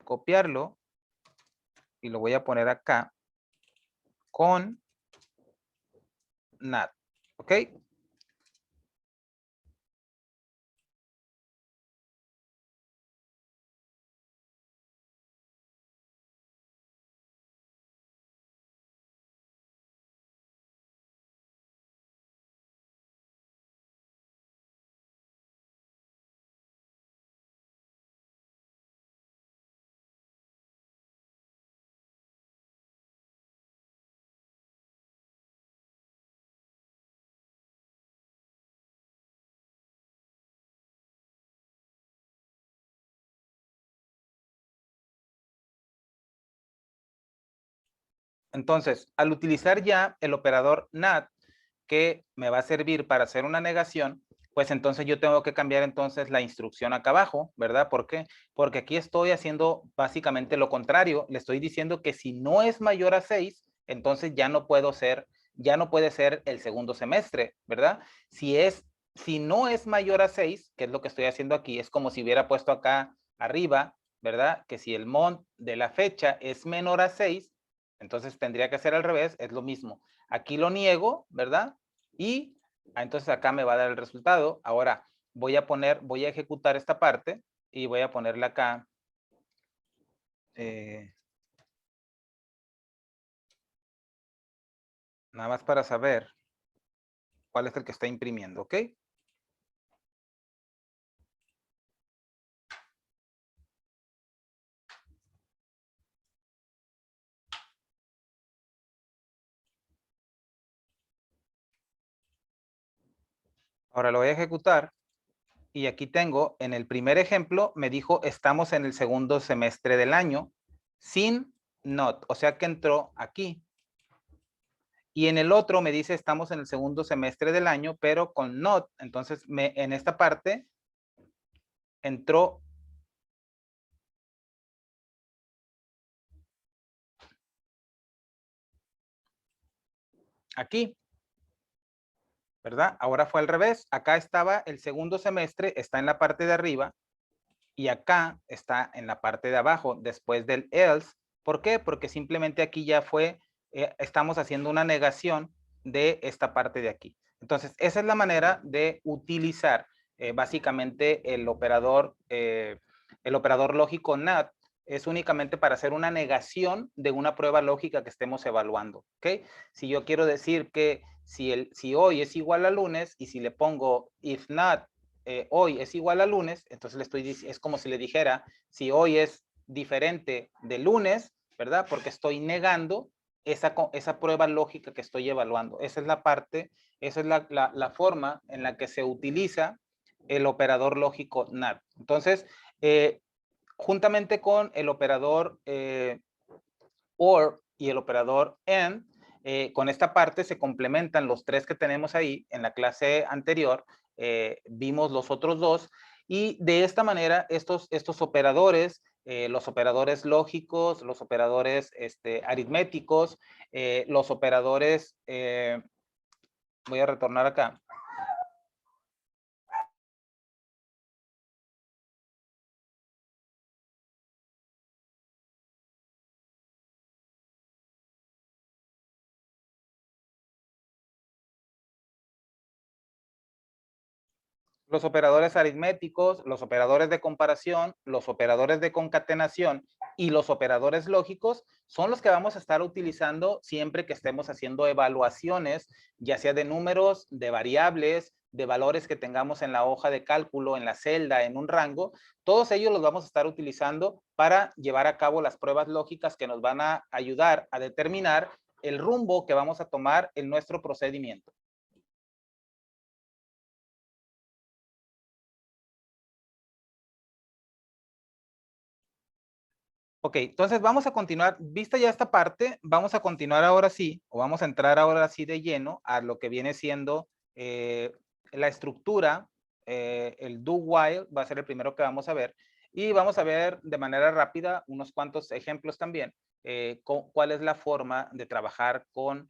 copiarlo y lo voy a poner acá con not. ¿Ok? Entonces, al utilizar ya el operador NAT, que me va a servir para hacer una negación, pues entonces yo tengo que cambiar entonces la instrucción acá abajo, ¿verdad? ¿Por qué? Porque aquí estoy haciendo básicamente lo contrario. Le estoy diciendo que si no es mayor a 6, entonces ya no puede ser el segundo semestre, ¿verdad? Si no es mayor a 6, que es lo que estoy haciendo aquí, es como si hubiera puesto acá arriba, ¿verdad? Que si el month de la fecha es menor a 6, entonces tendría que ser al revés, es lo mismo. Aquí lo niego, ¿verdad? Y entonces acá me va a dar el resultado. Ahora voy a ejecutar esta parte y voy a ponerla acá. Nada más para saber cuál es el que está imprimiendo, ¿ok? Ahora lo voy a ejecutar y aquí tengo, en el primer ejemplo, me dijo estamos en el segundo semestre del año. sin not, o sea que entró aquí. Y en el otro me dice estamos en el segundo semestre del año, pero con not. Entonces en esta parte entró aquí, ¿verdad? Ahora fue al revés. Acá estaba el segundo semestre, está en la parte de arriba, y acá está en la parte de abajo, después del else. ¿Por qué? Porque simplemente aquí ya fue, estamos haciendo una negación de esta parte de aquí. Entonces, esa es la manera de utilizar básicamente el operador lógico NAT. Es únicamente para hacer una negación de una prueba lógica que estemos evaluando, ¿ok? Si yo quiero decir que si hoy es igual a lunes y si le pongo if not hoy es igual a lunes, entonces es como si le dijera, si hoy es diferente de lunes, ¿verdad? Porque estoy negando esa prueba lógica que estoy evaluando. Esa es la parte, esa es la forma en la que se utiliza el operador lógico NAT. Entonces, juntamente con el operador OR y el operador AND, con esta parte se complementan los tres que tenemos ahí. En la clase anterior vimos los otros dos y de esta manera estos operadores, los operadores lógicos, los operadores aritméticos, los operadores, voy a retornar acá. Los operadores aritméticos, los operadores de comparación, los operadores de concatenación y los operadores lógicos son los que vamos a estar utilizando siempre que estemos haciendo evaluaciones, ya sea de números, de variables, de valores que tengamos en la hoja de cálculo, en la celda, en un rango. Todos ellos los vamos a estar utilizando para llevar a cabo las pruebas lógicas que nos van a ayudar a determinar el rumbo que vamos a tomar en nuestro procedimiento. Ok, entonces vamos a continuar, vista ya esta parte, vamos a continuar ahora sí, o vamos a entrar ahora sí de lleno a lo que viene siendo la estructura, el do while va a ser el primero que vamos a ver, y vamos a ver de manera rápida unos cuantos ejemplos también, cuál es la forma de trabajar con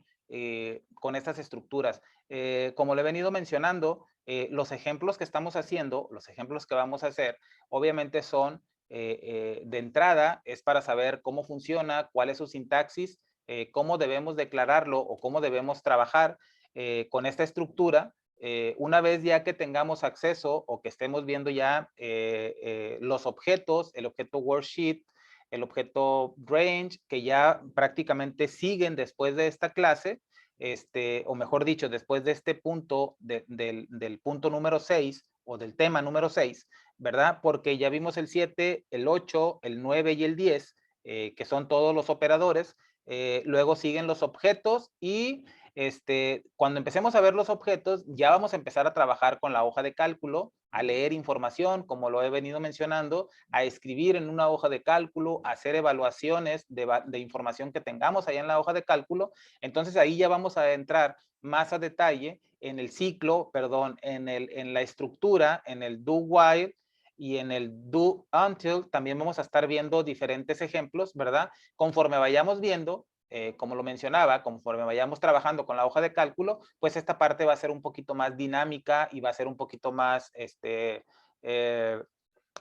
estas estructuras. Como le he venido mencionando, los ejemplos que estamos haciendo, los ejemplos que vamos a hacer, obviamente son de entrada es para saber cómo funciona, cuál es su sintaxis, cómo debemos declararlo o cómo debemos trabajar con esta estructura. Una vez ya que tengamos acceso o que estemos viendo ya los objetos, el objeto worksheet, el objeto range, que ya prácticamente siguen después de esta clase, o mejor dicho, después de este punto, del punto número 6 o del tema número 6, ¿verdad? Porque ya vimos el 7, el 8, el 9 y el 10, que son todos los operadores. Luego siguen los objetos y cuando empecemos a ver los objetos, ya vamos a empezar a trabajar con la hoja de cálculo, a leer información, como lo he venido mencionando, a escribir en una hoja de cálculo, a hacer evaluaciones de información que tengamos ahí en la hoja de cálculo. Entonces ahí ya vamos a entrar más a detalle en el ciclo, perdón, en la estructura, en el do while, y en el do until también vamos a estar viendo diferentes ejemplos, ¿verdad? Conforme vayamos viendo, como lo mencionaba, conforme vayamos trabajando con la hoja de cálculo, pues esta parte va a ser un poquito más dinámica y va a ser un poquito más,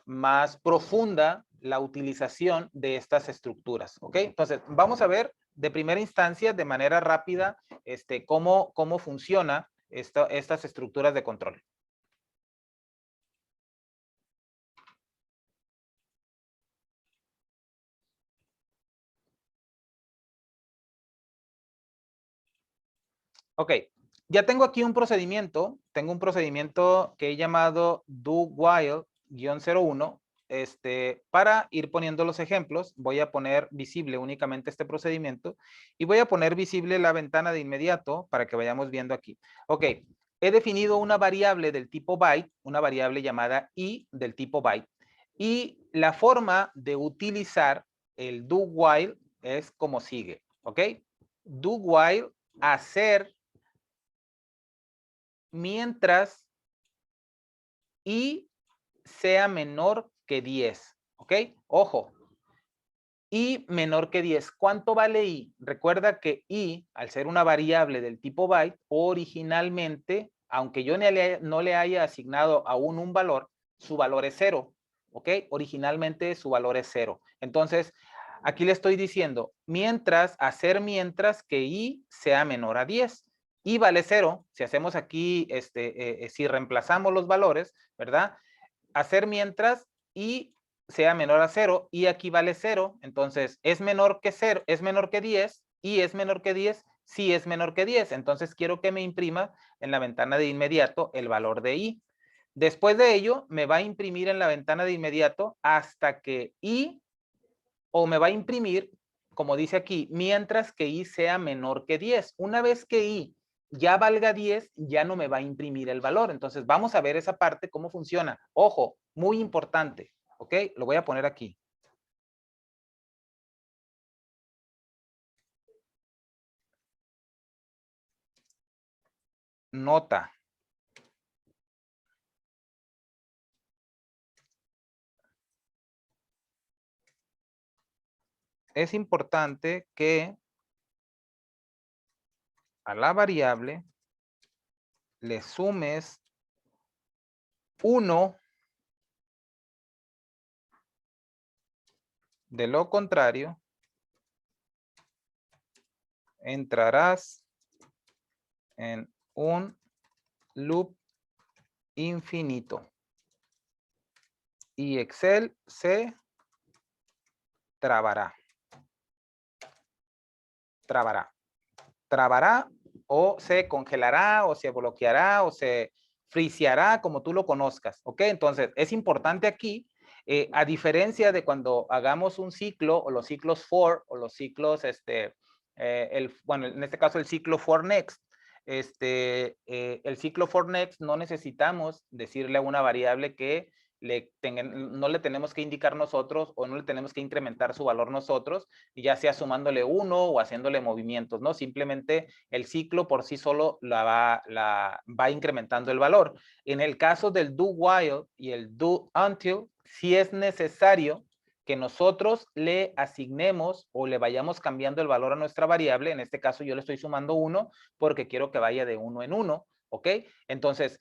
más profunda la utilización de estas estructuras, ¿ok? Entonces, vamos a ver de primera instancia, de manera rápida, cómo funciona estas estructuras de control. Ok, ya tengo aquí un procedimiento, que he llamado do while-01, para ir poniendo los ejemplos. Voy a poner visible únicamente este procedimiento y voy a poner visible la ventana de inmediato para que vayamos viendo aquí. Ok, he definido una variable del tipo byte, una variable llamada i del tipo byte, y la forma de utilizar el do while es como sigue, ¿ok? Do while, hacer mientras y sea menor que 10, ¿ok? Ojo, y menor que 10. ¿Cuánto vale i? Recuerda que i, al ser una variable del tipo byte, originalmente, aunque yo no le haya asignado aún un valor, su valor es 0, ¿ok? Originalmente su valor es 0. Entonces, aquí le estoy diciendo, hacer mientras que i sea menor a 10. I vale 0. Si hacemos aquí, si reemplazamos los valores, ¿verdad? Hacer mientras i sea menor a 0 y aquí vale 0, entonces es menor que 0, es menor que 10 y es menor que 10, sí es menor que 10, entonces quiero que me imprima en la ventana de inmediato el valor de i. Después de ello, me va a imprimir en la ventana de inmediato hasta que i, o me va a imprimir, como dice aquí, mientras que i sea menor que 10. Una vez que i ya valga 10, ya no me va a imprimir el valor. Entonces, vamos a ver esa parte, cómo funciona. Ojo, muy importante. ¿Ok? Lo voy a poner aquí. Nota. Es importante que a la variable le sumes 1. De lo contrario, entrarás en un loop infinito. Y Excel se trabará. Trabará o se congelará o se bloqueará o se friseará como tú lo conozcas. ¿Ok? Entonces, es importante aquí, a diferencia de cuando hagamos un ciclo o los ciclos for o los ciclos, bueno, en este caso el ciclo for next, el ciclo for next no necesitamos decirle a una variable que no le tenemos que indicar nosotros o no le tenemos que incrementar su valor nosotros, ya sea sumándole 1 o haciéndole movimientos, ¿no? Simplemente el ciclo por sí solo va incrementando el valor. En el caso del do while y el do until, sí es necesario que nosotros le asignemos o le vayamos cambiando el valor a nuestra variable. En este caso yo le estoy sumando 1 porque quiero que vaya de 1 en 1. ¿Ok? Entonces,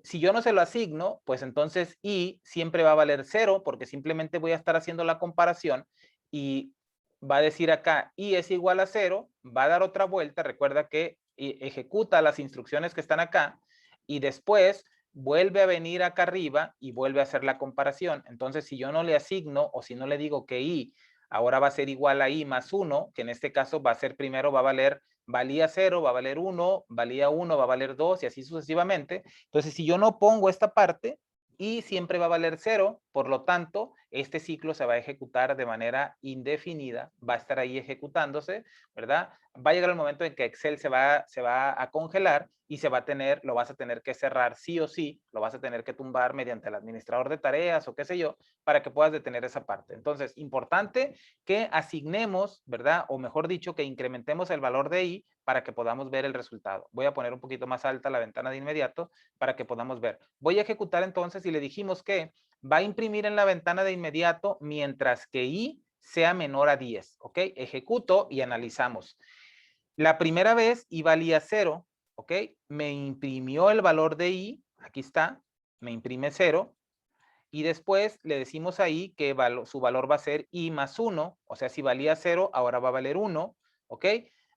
si yo no se lo asigno, pues entonces i siempre va a valer 0 porque simplemente voy a estar haciendo la comparación y va a decir acá i es igual a 0, va a dar otra vuelta, recuerda que ejecuta las instrucciones que están acá y después vuelve a venir acá arriba y vuelve a hacer la comparación. Entonces, si yo no le asigno o si no le digo que i ahora va a ser igual a i más 1, que en este caso va a ser primero, va a valer, valía 0, va a valer 1, valía 1, va a valer 2 y así sucesivamente. Entonces, si yo no pongo esta parte, y siempre va a valer 0, por lo tanto, este ciclo se va a ejecutar de manera indefinida, va a estar ahí ejecutándose, ¿verdad? Va a llegar el momento en que Excel se va a congelar y lo vas a tener que cerrar sí o sí, lo vas a tener que tumbar mediante el administrador de tareas o qué sé yo, para que puedas detener esa parte. Entonces, importante que asignemos, ¿verdad? O mejor dicho, que incrementemos el valor de i para que podamos ver el resultado. Voy a poner un poquito más alta la ventana de inmediato para que podamos ver. Voy a ejecutar entonces y le dijimos que va a imprimir en la ventana de inmediato mientras que i sea menor a 10, ¿ok? Ejecuto y analizamos. La primera vez i valía 0, ¿ok? Me imprimió el valor de i, aquí está, me imprime 0, y después le decimos ahí que su valor va a ser i más 1, o sea, si valía 0, ahora va a valer 1, ¿ok?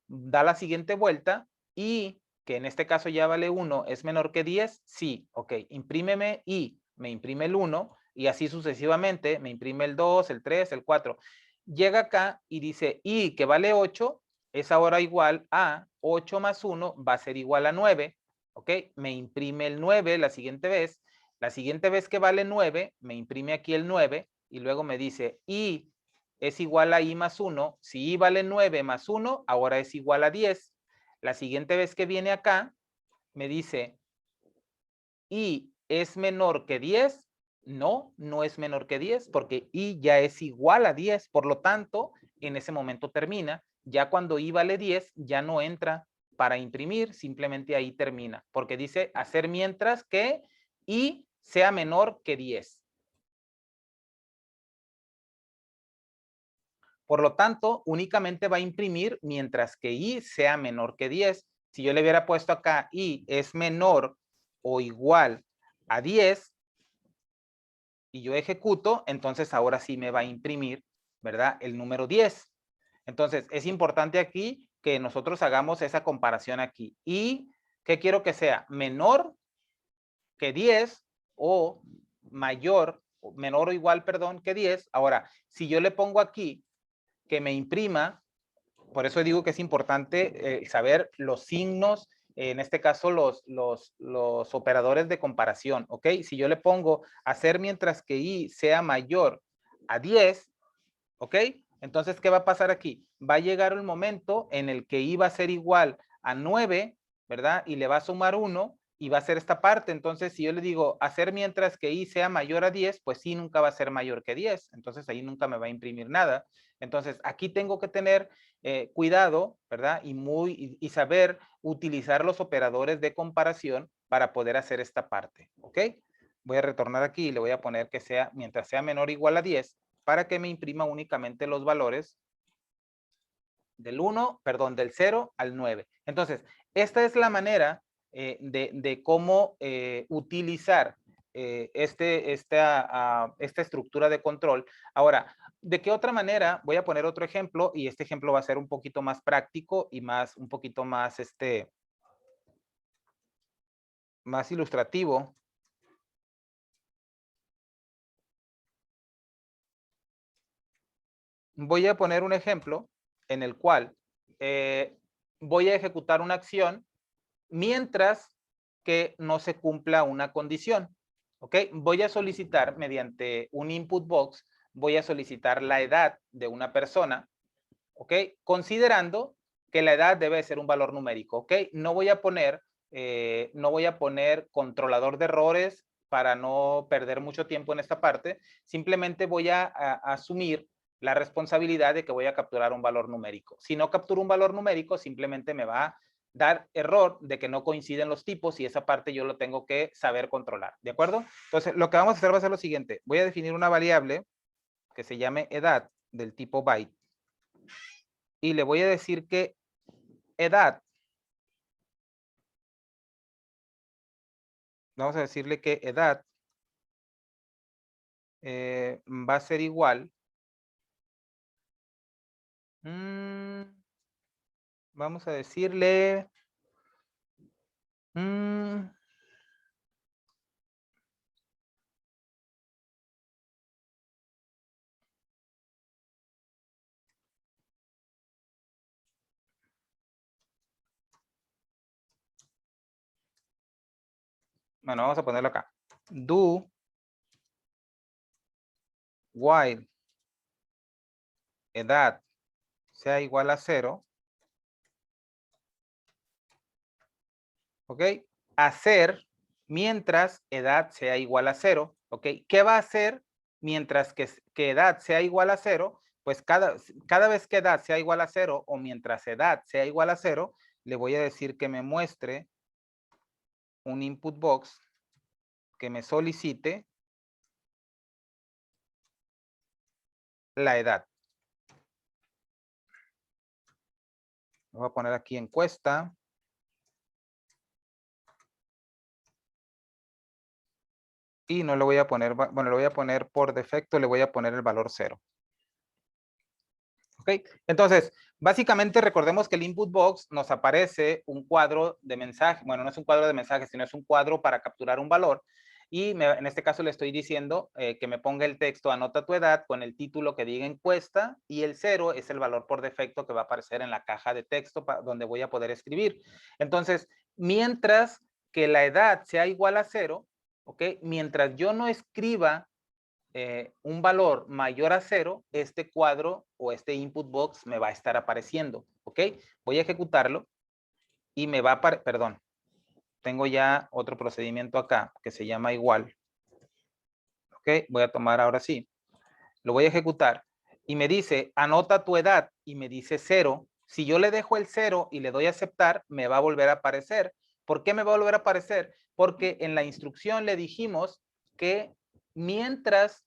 Da la siguiente vuelta y que en este caso ya vale 1, ¿es menor que 10? Sí, ok, imprímeme i, me imprime el 1 y así sucesivamente, me imprime el 2, el 3, el 4. Llega acá y dice i que vale 8 es ahora igual a 8 más 1 va a ser igual a 9, ¿ok? Me imprime el 9 la siguiente vez. La siguiente vez que vale 9, me imprime aquí el 9 y luego me dice i es igual a i más 1. Si i vale 9 más 1, ahora es igual a 10. La siguiente vez que viene acá, me dice i es menor que 10 No, no es menor que 10 porque i ya es igual a 10. Por lo tanto, en ese momento termina. Ya cuando i vale 10, ya no entra para imprimir, simplemente ahí termina. Porque dice hacer mientras que i sea menor que 10. Por lo tanto, únicamente va a imprimir mientras que i sea menor que 10. Si yo le hubiera puesto acá i es menor o igual a 10 y yo ejecuto, entonces ahora sí me va a imprimir, ¿verdad? El número 10. Entonces, es importante aquí que nosotros hagamos esa comparación aquí. ¿Y qué quiero que sea? Menor que 10 o mayor, menor o igual, perdón, que 10. Ahora, si yo le pongo aquí que me imprima, por eso digo que es importante saber los signos, en este caso los operadores de comparación, ¿ok? Si yo le pongo hacer mientras que i sea mayor a 10, ¿ok? Entonces, ¿qué va a pasar aquí? Va a llegar un momento en el que i va a ser igual a 9, ¿verdad? Y le va a sumar 1 y va a ser esta parte. Entonces, si yo le digo hacer mientras que i sea mayor a 10, pues i nunca va a ser mayor que 10. Entonces, ahí nunca me va a imprimir nada. Entonces, aquí tengo que tener cuidado, ¿verdad? Y saber utilizar los operadores de comparación para poder hacer esta parte, ¿ok? Voy a retornar aquí y le voy a poner que sea, mientras sea menor o igual a 10, para que me imprima únicamente los valores del 1, perdón, del 0 al 9. Entonces, esta es la manera de cómo utilizar esta estructura de control. Ahora, ¿de qué otra manera? Voy a poner otro ejemplo y este ejemplo va a ser un poquito más práctico y un poquito más, más ilustrativo. Voy a poner un ejemplo en el cual voy a ejecutar una acción mientras que no se cumpla una condición. ¿Ok? Voy a solicitar mediante un input box, voy a solicitar la edad de una persona, ¿ok? Considerando que la edad debe ser un valor numérico, ¿ok? No voy a poner controlador de errores para no perder mucho tiempo en esta parte. Simplemente voy a asumir la responsabilidad de que voy a capturar un valor numérico. Si no capturo un valor numérico, simplemente me va a dar error de que no coinciden los tipos y esa parte yo lo tengo que saber controlar, ¿de acuerdo? Entonces, lo que vamos a hacer va a ser lo siguiente. Voy a definir una variable que se llame edad del tipo byte y le voy a decir que edad, vamos a decirle que edad va a ser igual, vamos a decirle, bueno, vamos a ponerlo acá, do while edad sea igual a 0, ¿ok? Hacer mientras edad sea igual a 0, ¿ok? ¿Qué va a hacer mientras que edad sea igual a 0? Pues cada vez que edad sea igual a 0 o mientras edad sea igual a 0, le voy a decir que me muestre un input box que me solicite la edad. Voy a poner aquí encuesta. Y no le voy a poner, bueno, le voy a poner por defecto, le voy a poner el valor 0. ¿Ok? Entonces, básicamente recordemos que el input box nos aparece un cuadro de mensaje. Bueno, no es un cuadro de mensajes, sino es un cuadro para capturar un valor. Y en este caso le estoy diciendo que me ponga el texto anota tu edad con el título que diga encuesta y el 0 es el valor por defecto que va a aparecer en la caja de texto donde voy a poder escribir. Entonces, mientras que la edad sea igual a 0, ¿ok? Mientras yo no escriba un valor mayor a 0, este cuadro o este input box me va a estar apareciendo, ¿ok? Voy a ejecutarlo y me va a perdón, tengo ya otro procedimiento acá que se llama igual, ¿ok? Voy a tomar ahora sí, lo voy a ejecutar y me dice, anota tu edad y me dice 0. Si yo le dejo el 0 y le doy a aceptar, me va a volver a aparecer. ¿Por qué me va a volver a aparecer? Porque en la instrucción le dijimos que mientras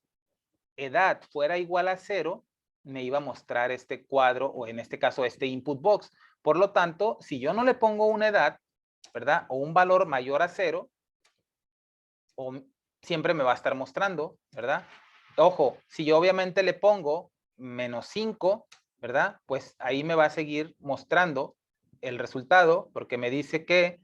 edad fuera igual a 0, me iba a mostrar este cuadro o en este caso este input box. Por lo tanto, si yo no le pongo una edad, ¿verdad? O un valor mayor a 0, o siempre me va a estar mostrando, ¿verdad? Ojo, si yo obviamente le pongo -5, ¿verdad? Pues ahí me va a seguir mostrando el resultado porque me dice que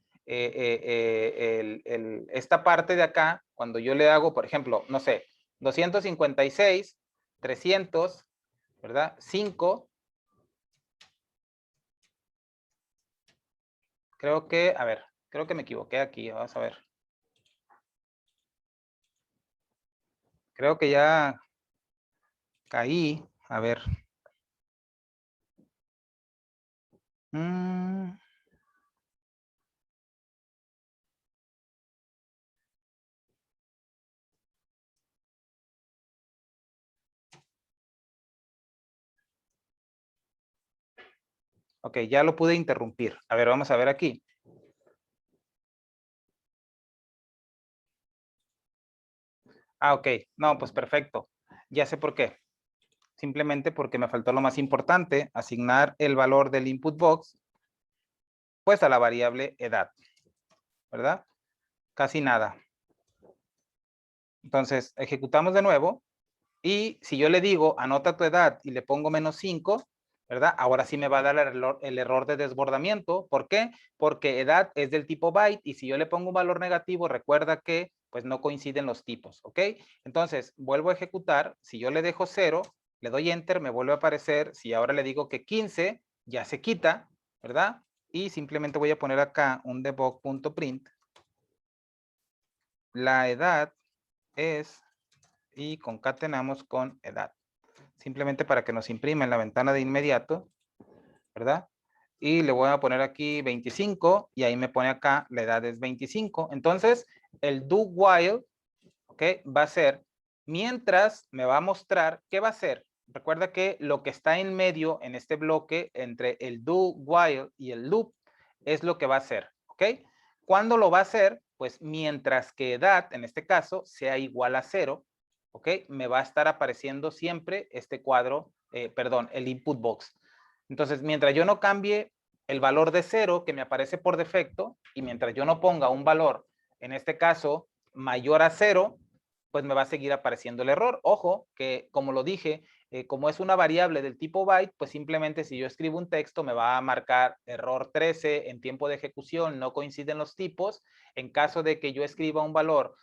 esta parte de acá, cuando yo le hago, por ejemplo, no sé, 256, 300, ¿verdad? 5. Creo que, a ver, creo que me equivoqué aquí, vamos a ver. Creo que ya caí, a ver. Ok, ya lo pude interrumpir. A ver, vamos a ver aquí. Ah, ok. No, pues perfecto. Ya sé por qué. Simplemente porque me faltó lo más importante, asignar el valor del input box, pues a la variable edad, ¿verdad? Casi nada. Entonces, ejecutamos de nuevo. Y si yo le digo, anota tu edad y le pongo -5, ¿verdad? Ahora sí me va a dar el error de desbordamiento. ¿Por qué? Porque edad es del tipo byte y si yo le pongo un valor negativo, recuerda que pues no coinciden los tipos, ¿ok? Entonces, vuelvo a ejecutar. Si yo le dejo 0, le doy enter, me vuelve a aparecer. Si ahora le digo que 15, ya se quita, ¿verdad? Y simplemente voy a poner acá un debug.print. La edad es, y concatenamos con edad. Simplemente para que nos imprima en la ventana de inmediato, ¿verdad? Y le voy a poner aquí 25 y ahí me pone acá la edad es 25. Entonces, el do while, ¿ok? Va a ser, mientras me va a mostrar, ¿qué va a hacer? Recuerda que lo que está en medio en este bloque entre el do while y el loop es lo que va a hacer, ¿ok? ¿Cuándo lo va a hacer? Pues mientras que edad, en este caso, sea igual a 0, ¿ok? Me va a estar apareciendo siempre este cuadro, perdón, el input box. Entonces, mientras yo no cambie el valor de 0 que me aparece por defecto y mientras yo no ponga un valor, en este caso, mayor a 0, pues me va a seguir apareciendo el error. Ojo, que como lo dije, como es una variable del tipo byte, pues simplemente si yo escribo un texto me va a marcar error 13 en tiempo de ejecución, no coinciden los tipos. En caso de que yo escriba un valor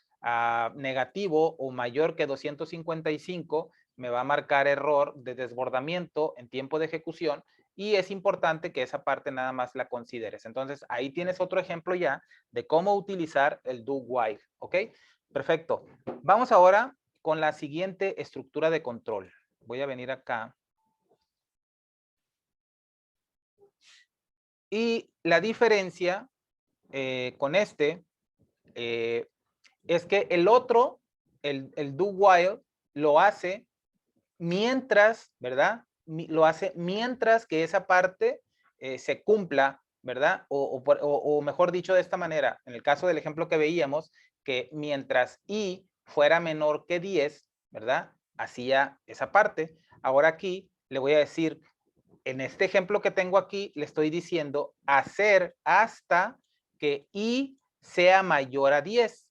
negativo o mayor que 255, me va a marcar error de desbordamiento en tiempo de ejecución y es importante que esa parte nada más la consideres. Entonces, ahí tienes otro ejemplo ya de cómo utilizar el do while, ¿ok? Perfecto. Vamos ahora con la siguiente estructura de control. Voy a venir acá. Y la diferencia con este es que el otro, el do while, lo hace mientras, ¿verdad? Lo hace mientras que esa parte se cumpla, ¿verdad? O mejor dicho de esta manera, en el caso del ejemplo que veíamos, que mientras i fuera menor que 10, ¿verdad? Hacía esa parte. Ahora aquí le voy a decir, en este ejemplo que tengo aquí, le estoy diciendo hacer hasta que i sea mayor a 10.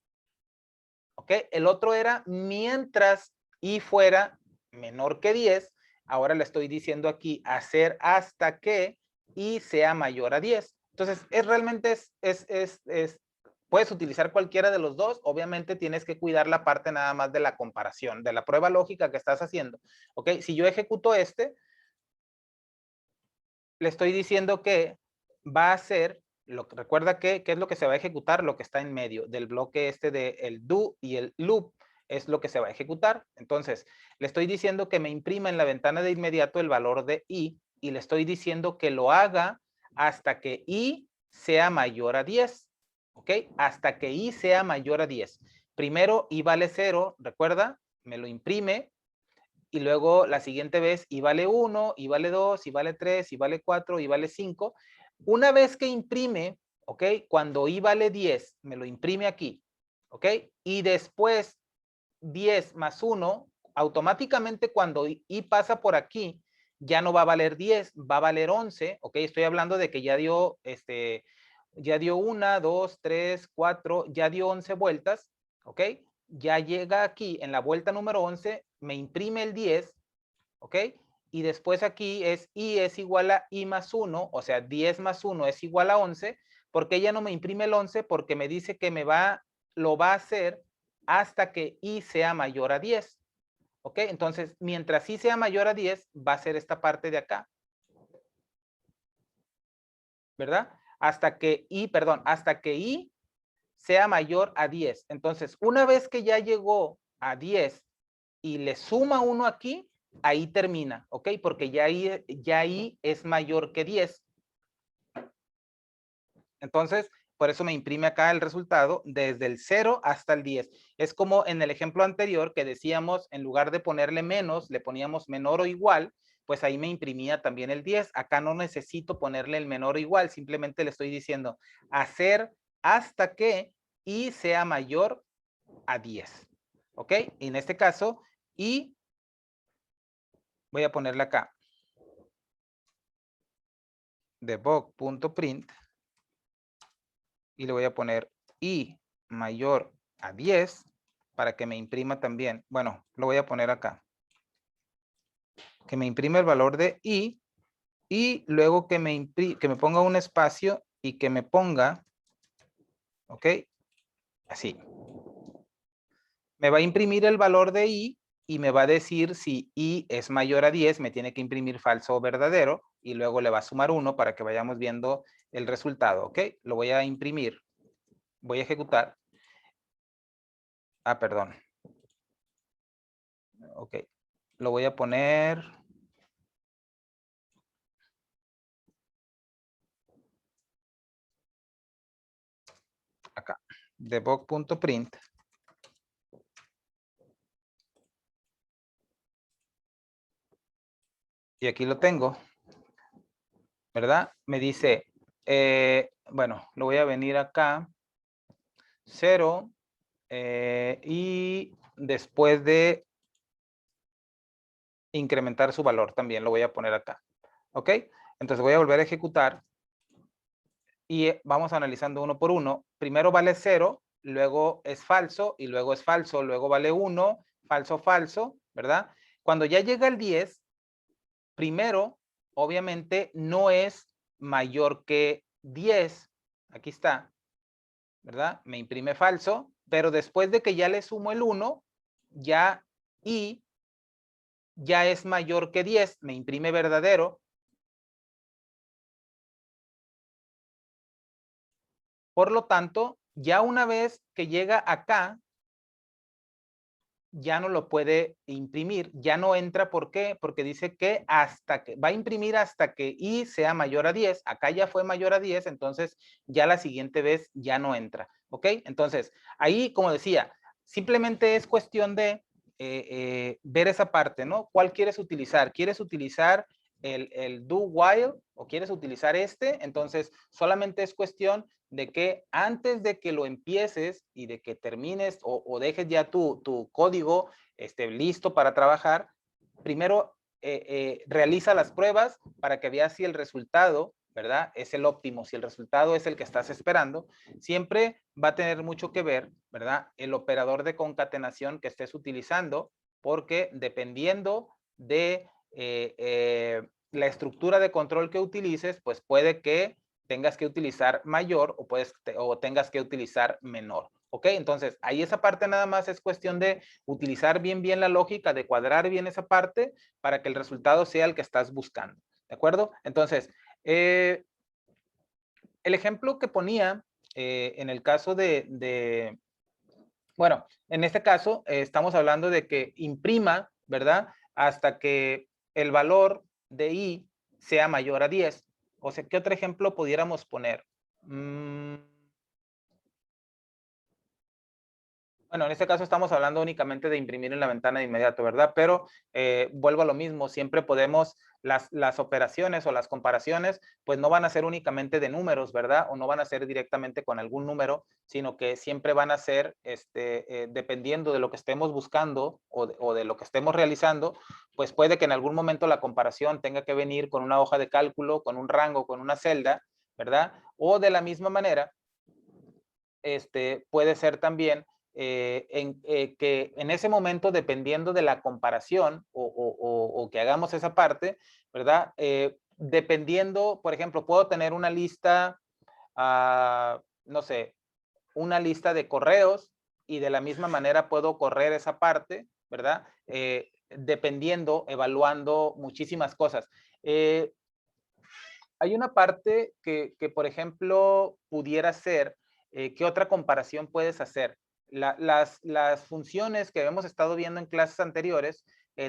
¿Ok? El otro era mientras i fuera menor que 10. Ahora le estoy diciendo aquí hacer hasta que i sea mayor a 10. Entonces, realmente puedes utilizar cualquiera de los dos. Obviamente tienes que cuidar la parte nada más de la comparación, de la prueba lógica que estás haciendo. ¿Ok? Si yo ejecuto este, le estoy diciendo que va a ser, recuerda que ¿qué es lo que se va a ejecutar? Lo que está en medio del bloque este de el do y el loop es lo que se va a ejecutar. Entonces, le estoy diciendo que me imprima en la ventana de inmediato el valor de i y le estoy diciendo que lo haga hasta que i sea mayor a 10. ¿Ok? Hasta que i sea mayor a 10. Primero i vale 0, recuerda, me lo imprime, y luego la siguiente vez y vale 1, y vale 2, y vale 3, y vale 4, y vale 5. Una vez que imprime, ¿ok? Cuando i vale 10, me lo imprime aquí, ¿ok? Y después 10 más 1, automáticamente cuando i pasa por aquí, ya no va a valer 10, va a valer 11, ¿ok? Estoy hablando de que ya dio, ya dio 1, 2, 3, 4, ya dio 11 vueltas, ¿ok? Ya llega aquí en la vuelta número 11, me imprime el 10, ¿ok? Y después aquí es i es igual a i más 1, o sea, 10 más 1 es igual a 11, porque ella no me imprime el 11 porque me dice que lo va a hacer hasta que i sea mayor a 10, ¿ok? Entonces, mientras i sea mayor a 10, va a ser esta parte de acá, ¿verdad? Hasta que i sea mayor a 10. Entonces, una vez que ya llegó a 10 y le suma 1 aquí, ahí termina, ¿ok? Porque ya ahí es mayor que 10. Entonces, por eso me imprime acá el resultado desde el 0 hasta el 10. Es como en el ejemplo anterior que decíamos, en lugar de ponerle menos, le poníamos menor o igual, pues ahí me imprimía también el 10. Acá no necesito ponerle el menor o igual, simplemente le estoy diciendo hacer hasta que i sea mayor a 10. ¿Ok? Y en este caso, i, voy a ponerle acá, debug.print, y le voy a poner i mayor a 10 para que me imprima también. Bueno, lo voy a poner acá. Que me imprime el valor de i y luego que me ponga un espacio y que me ponga, ¿ok? Así. Me va a imprimir el valor de i y me va a decir si i es mayor a 10, me tiene que imprimir falso o verdadero y luego le va a sumar 1 para que vayamos viendo el resultado, ¿ok? Lo voy a imprimir. Voy a ejecutar. Ah, perdón. Ok. Lo voy a poner acá. Debug.print. Y aquí lo tengo. ¿Verdad? Me dice, bueno, lo voy a venir acá. 0. Y después de incrementar su valor también lo voy a poner acá. ¿Ok? Entonces voy a volver a ejecutar. Y vamos analizando uno por uno. Primero vale 0, luego es falso, y luego es falso, luego vale 1, falso, falso, ¿verdad? Cuando ya llega el 10, primero, obviamente, no es mayor que 10. Aquí está, ¿verdad? Me imprime falso, pero después de que ya le sumo el 1, ya i ya es mayor que 10, me imprime verdadero. Por lo tanto, ya una vez que llega acá, ya no lo puede imprimir, ya no entra. ¿Por qué? Porque dice que va a imprimir hasta que i sea mayor a 10. Acá ya fue mayor a 10, entonces ya la siguiente vez ya no entra. ¿Ok? Entonces, ahí, como decía, simplemente es cuestión de ver esa parte, ¿no? ¿Cuál quieres utilizar? ¿Quieres utilizar el do while o quieres utilizar este? Entonces, solamente es cuestión de que antes de que lo empieces y de que termines o dejes ya tu código listo para trabajar, primero realiza las pruebas para que veas si el resultado, ¿verdad? Es el óptimo, si el resultado es el que estás esperando. Siempre va a tener mucho que ver, ¿verdad? El operador de concatenación que estés utilizando, porque dependiendo de la estructura de control que utilices, pues puede que tengas que utilizar mayor o tengas que utilizar menor. ¿Ok? Entonces, ahí esa parte nada más es cuestión de utilizar bien la lógica, de cuadrar bien esa parte para que el resultado sea el que estás buscando. ¿De acuerdo? Entonces, el ejemplo que ponía en el caso bueno, en este caso estamos hablando de que imprima, ¿verdad? Hasta que el valor de i sea mayor a 10. O sea, ¿qué otro ejemplo pudiéramos poner? Bueno, Bueno, en este caso estamos hablando únicamente de imprimir en la ventana de inmediato, ¿verdad? Pero vuelvo a lo mismo, siempre podemos, las operaciones o las comparaciones, pues no van a ser únicamente de números, ¿verdad? O no van a ser directamente con algún número, sino que siempre van a ser, dependiendo de lo que estemos buscando o de lo que estemos realizando, pues puede que en algún momento la comparación tenga que venir con una hoja de cálculo, con un rango, con una celda, ¿verdad? O de la misma manera, puede ser también que en ese momento, dependiendo de la comparación o que hagamos esa parte, ¿verdad? Dependiendo, por ejemplo, puedo tener una lista, no sé, una lista de correos y de la misma manera puedo correr esa parte, ¿verdad? Dependiendo, evaluando muchísimas cosas. Hay una parte por ejemplo, pudiera ser, ¿qué otra comparación puedes hacer? Las funciones que hemos estado viendo en clases anteriores,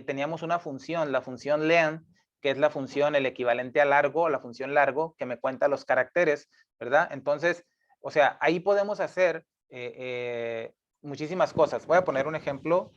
teníamos una función, la función len, que es la función, el equivalente a largo, la función largo, que me cuenta los caracteres, ¿verdad? Entonces, o sea, ahí podemos hacer muchísimas cosas. Voy a poner un ejemplo.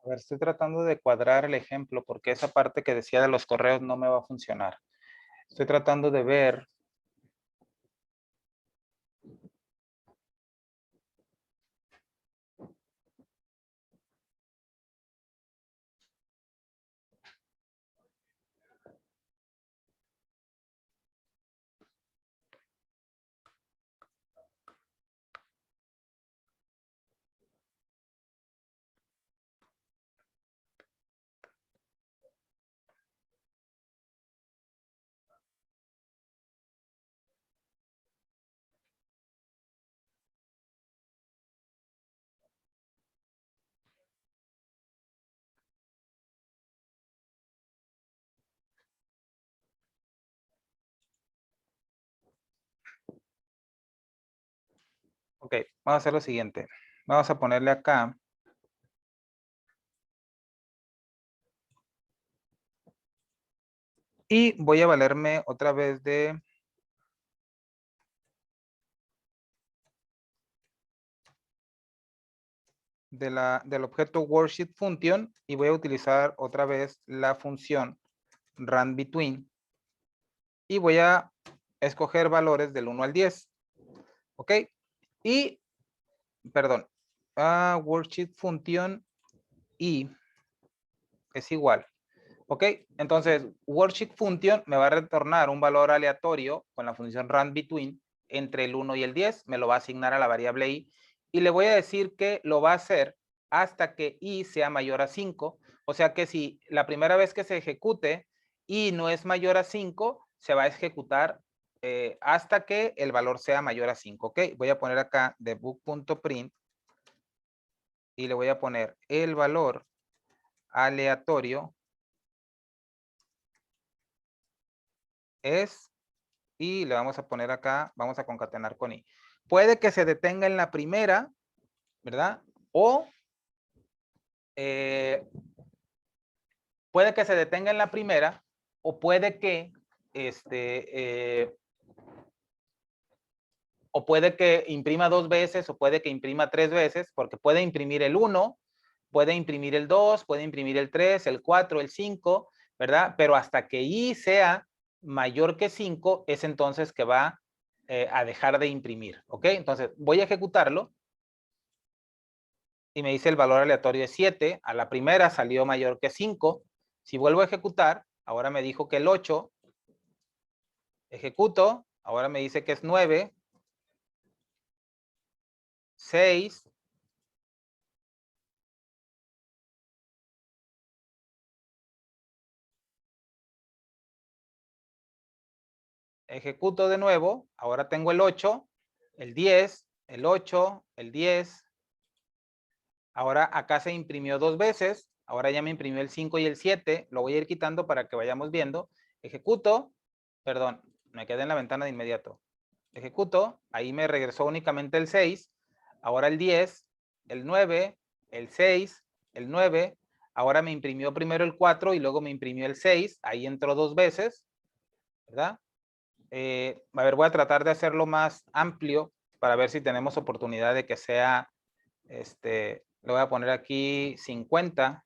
A ver, estoy tratando de cuadrar el ejemplo porque esa parte que decía de los correos no me va a funcionar. Estoy tratando de ver. Ok, vamos a hacer lo siguiente. Vamos a ponerle acá. Y voy a valerme otra vez del objeto worksheet function y voy a utilizar otra vez la función runBetween y voy a escoger valores del 1 al 10. ¿Ok? Y, perdón, worksheet function y es igual. ¿Ok? Entonces, worksheet function me va a retornar un valor aleatorio con la función runBetween entre el 1 y el 10. Me lo va a asignar a la variable i. Y le voy a decir que lo va a hacer hasta que i sea mayor a 5. O sea que si la primera vez que se ejecute i no es mayor a 5, se va a ejecutar hasta que el valor sea mayor a 5. ¿Ok? Voy a poner acá debug.print y le voy a poner el valor aleatorio es, y le vamos a poner acá, vamos a concatenar con i. Puede que se detenga en la primera, ¿verdad? O puede que se detenga en la primera, o puede que o puede que imprima 2 veces, o puede que imprima 3 veces, porque puede imprimir el 1, puede imprimir el 2, puede imprimir el 3, el 4, el 5, ¿verdad? Pero hasta que i sea mayor que 5, es entonces que va a dejar de imprimir, ¿ok? Entonces, voy a ejecutarlo y me dice el valor aleatorio es 7. A la primera salió mayor que 5. Si vuelvo a ejecutar, ahora me dijo que el 8. Ejecuto ahora me dice que es 9, 6, ejecuto de nuevo, ahora tengo el 8, el 10, el 8, el 10, ahora acá se imprimió 2 veces, ahora ya me imprimió el 5 y el 7, lo voy a ir quitando para que vayamos viendo, ejecuto, perdón, me quedé en la ventana de inmediato, ejecuto, ahí me regresó únicamente el 6, ahora el 10, el 9, el 6, el 9, ahora me imprimió primero el 4 y luego me imprimió el 6, ahí entró 2 veces, ¿verdad? A ver, voy a tratar de hacerlo más amplio para ver si tenemos oportunidad de que sea, le voy a poner aquí 50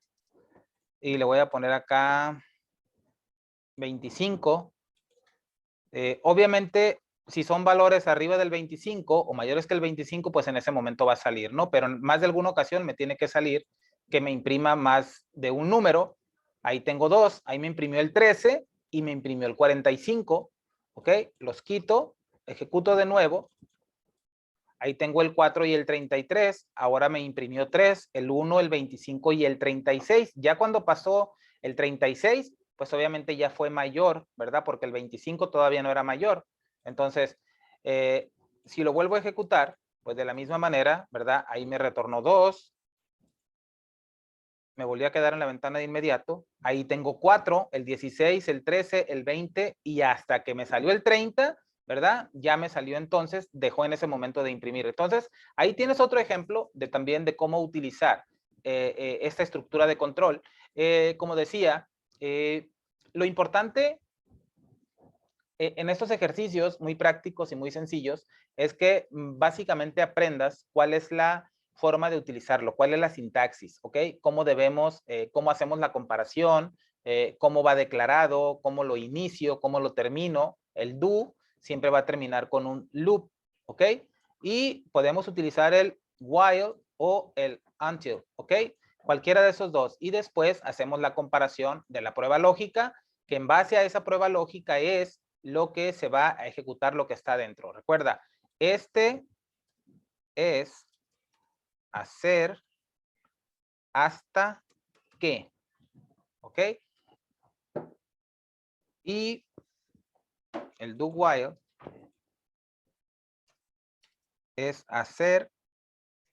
y le voy a poner acá 25. Obviamente, si son valores arriba del 25 o mayores que el 25, pues en ese momento va a salir, ¿no? Pero en más de alguna ocasión me tiene que salir que me imprima más de un número. Ahí tengo 2, ahí me imprimió el 13 y me imprimió el 45. ¿Ok? Los quito, ejecuto de nuevo. Ahí tengo el 4 y el 33. Ahora me imprimió 3, el 1, el 25 y el 36. Ya cuando pasó el 36, pues obviamente ya fue mayor, ¿verdad? Porque el 25 todavía no era mayor. Entonces, si lo vuelvo a ejecutar, pues de la misma manera, ¿verdad? Ahí me retornó 2. Me volví a quedar en la ventana de inmediato. Ahí tengo 4, el 16, el 13, el 20 y hasta que me salió el 30, ¿verdad? Ya me salió entonces, dejó en ese momento de imprimir. Entonces, ahí tienes otro ejemplo de también de cómo utilizar esta estructura de control. Como decía, lo importante en estos ejercicios muy prácticos y muy sencillos es que básicamente aprendas cuál es la forma de utilizarlo, cuál es la sintaxis, ¿ok? Cómo debemos, cómo hacemos la comparación, cómo va declarado, cómo lo inicio, cómo lo termino. El do siempre va a terminar con un loop, ¿ok? Y podemos utilizar el while o el until, ¿ok? Cualquiera de esos dos. Y después hacemos la comparación de la prueba lógica, que en base a esa prueba lógica es lo que se va a ejecutar lo que está dentro. Recuerda, este es hacer hasta que, ¿ok? Y el do while es hacer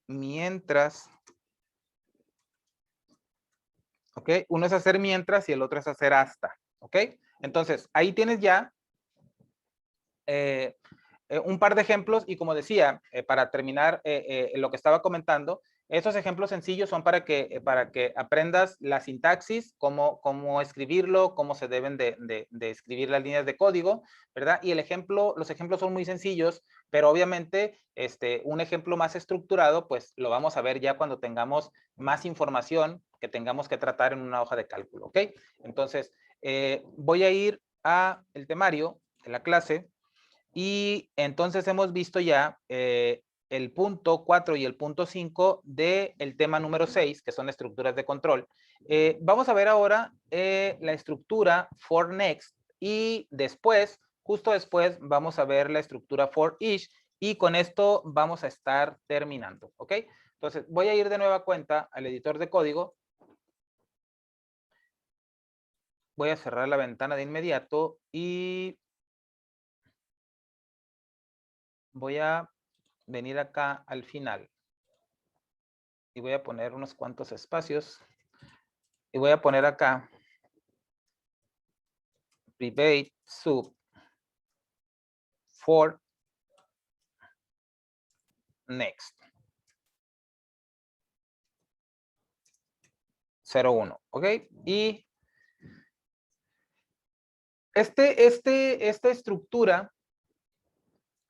mientras, ¿ok? Uno es hacer mientras y el otro es hacer hasta, ¿ok? Entonces, ahí tienes ya un par de ejemplos y como decía, para terminar lo que estaba comentando, estos ejemplos sencillos son para que aprendas la sintaxis, cómo escribirlo, cómo se deben de escribir las líneas de código, ¿verdad? Y los ejemplos son muy sencillos, pero obviamente un ejemplo más estructurado, pues lo vamos a ver ya cuando tengamos más información que tengamos que tratar en una hoja de cálculo, ¿ok? Entonces, voy a ir a el temario de la clase. Y entonces hemos visto ya el punto 4 y el punto 5 del tema número 6, que son estructuras de control. Vamos a ver ahora la estructura for next y después, justo después, vamos a ver la estructura for each y con esto vamos a estar terminando, ¿ok? Entonces, voy a ir de nueva cuenta al editor de código. Voy a cerrar la ventana de inmediato y voy a venir acá al final. Y voy a poner unos cuantos espacios. Y voy a poner acá private sub for next 01, ¿ok? Y esta estructura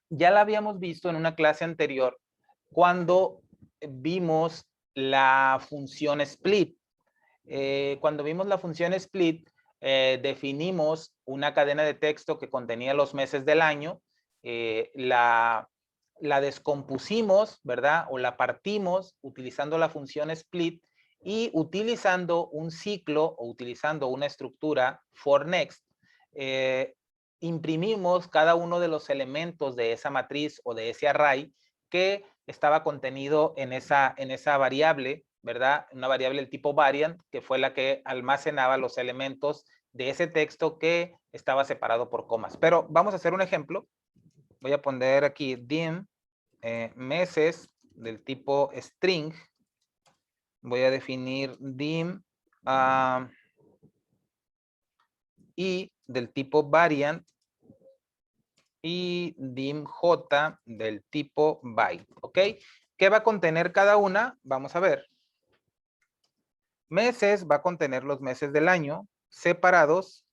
ya la habíamos visto en una clase anterior cuando vimos la función split. Cuando vimos la función split, definimos una cadena de texto que contenía los meses del año, la descompusimos, ¿verdad? O la partimos utilizando la función split y utilizando un ciclo o utilizando una estructura for next, imprimimos cada uno de los elementos de esa matriz o de ese array que estaba contenido en esa variable, ¿verdad? Una variable del tipo variant, que fue la que almacenaba los elementos de ese texto que estaba separado por comas. Pero vamos a hacer un ejemplo. Voy a poner aquí dim meses del tipo string. Voy a definir dim y del tipo variant y dim j del tipo byte, ¿ok? ¿Qué va a contener cada una? Vamos a ver. Meses va a contener los meses del año separados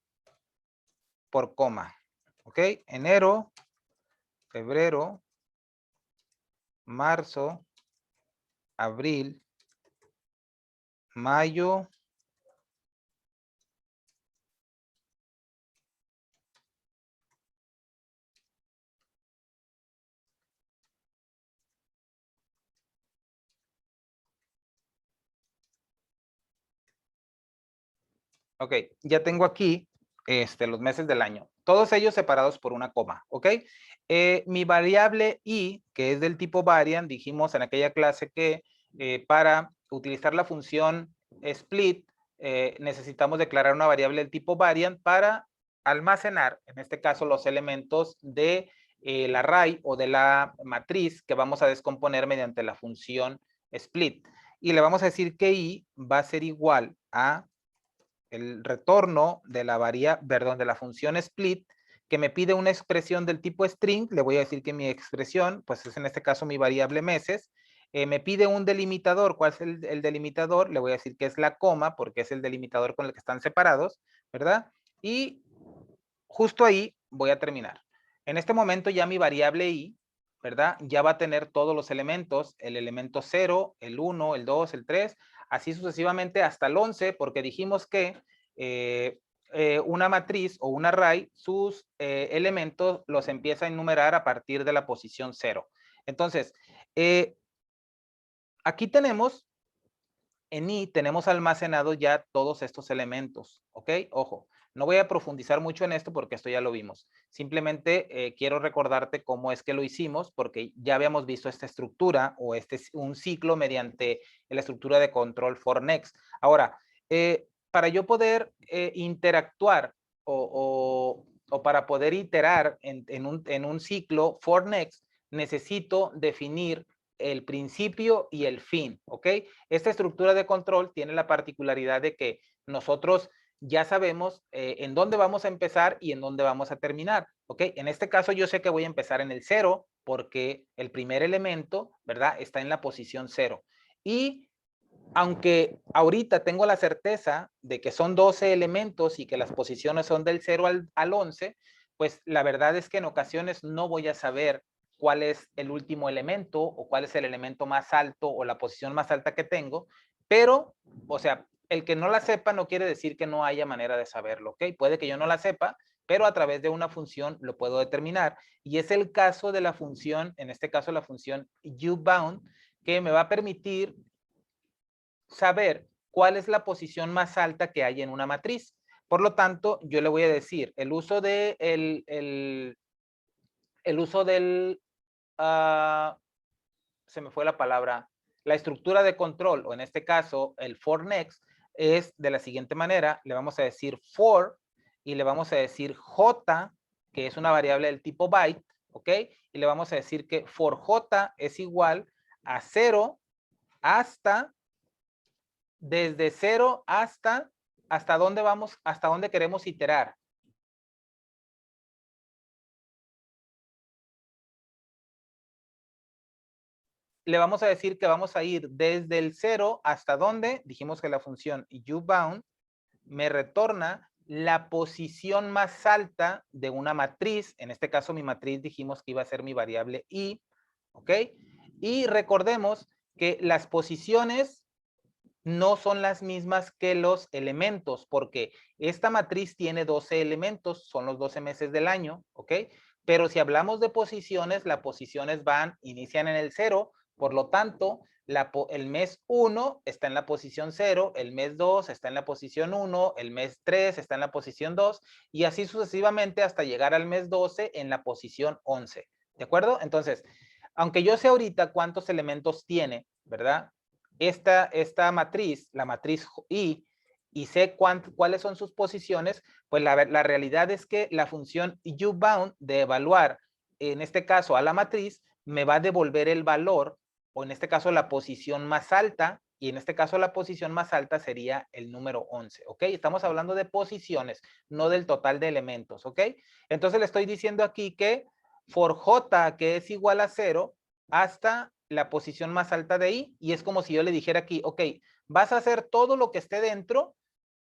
por coma, ¿ok? Enero, febrero, marzo, abril, mayo, ok, ya tengo aquí los meses del año. Todos ellos separados por una coma, ¿ok? Mi variable i, que es del tipo variant, dijimos en aquella clase que para utilizar la función split, necesitamos declarar una variable del tipo variant para almacenar, en este caso, los elementos de el array o de la matriz que vamos a descomponer mediante la función split. Y le vamos a decir que i va a ser igual a el retorno de la función split, que me pide una expresión del tipo string. Le voy a decir que mi expresión, pues es en este caso mi variable meses. Me pide un delimitador. ¿Cuál es el delimitador? Le voy a decir que es la coma, porque es el delimitador con el que están separados, ¿verdad? Y justo ahí voy a terminar. En este momento ya mi variable i, ¿verdad? Ya va a tener todos los elementos, el elemento 0, el 1, el 2, el 3, así sucesivamente hasta el 11, porque dijimos que una matriz o un array, sus elementos los empieza a enumerar a partir de la posición 0. Entonces, aquí tenemos, en i tenemos almacenados ya todos estos elementos, ¿ok? Ojo, no voy a profundizar mucho en esto porque esto ya lo vimos. Simplemente quiero recordarte cómo es que lo hicimos, porque ya habíamos visto esta estructura o un ciclo mediante la estructura de control for next. Ahora, para yo poder interactuar o para poder iterar en un ciclo for next, necesito definir el principio y el fin, ¿ok? Esta estructura de control tiene la particularidad de que nosotros ya sabemos en dónde vamos a empezar y en dónde vamos a terminar, ¿ok? En este caso yo sé que voy a empezar en el 0 porque el primer elemento, ¿verdad? Está en la posición 0. Y aunque ahorita tengo la certeza de que son 12 elementos y que las posiciones son del 0 al 11, pues la verdad es que en ocasiones no voy a saber cuál es el último elemento o cuál es el elemento más alto o la posición más alta que tengo, pero, o sea, el que no la sepa no quiere decir que no haya manera de saberlo, ¿ok? Puede que yo no la sepa, pero a través de una función lo puedo determinar. Y es el caso de la función, en este caso la función ubound, que me va a permitir saber cuál es la posición más alta que hay en una matriz. Por lo tanto, yo le voy a decir el uso de se me fue la palabra, la estructura de control, o en este caso el for next, es de la siguiente manera. Le vamos a decir for y le vamos a decir j, que es una variable del tipo byte, ¿ok? Y le vamos a decir que for j es igual a 0 hasta, desde 0 hasta dónde vamos, hasta dónde queremos iterar. Le vamos a decir que vamos a ir desde el 0 hasta dónde. Dijimos que la función ubound me retorna la posición más alta de una matriz. En este caso, mi matriz dijimos que iba a ser mi variable i, ¿ok? Y recordemos que las posiciones no son las mismas que los elementos, porque esta matriz tiene 12 elementos, son los 12 meses del año, ¿ok? Pero si hablamos de posiciones, las posiciones inician en el 0, por lo tanto, el mes 1 está en la posición 0, el mes 2 está en la posición 1, el mes 3 está en la posición 2 y así sucesivamente hasta llegar al mes 12 en la posición 11. ¿De acuerdo? Entonces, aunque yo sé ahorita cuántos elementos tiene, ¿verdad? Esta matriz, la matriz I, y sé cuáles son sus posiciones, pues la realidad es que la función ubound de evaluar, en este caso a la matriz, me va a devolver el valor, o en este caso la posición más alta, y en este caso la posición más alta sería el número 11, ¿ok? Estamos hablando de posiciones, no del total de elementos, ¿ok? Entonces le estoy diciendo aquí que for j, que es igual a 0, hasta la posición más alta de I, y es como si yo le dijera aquí, ok, vas a hacer todo lo que esté dentro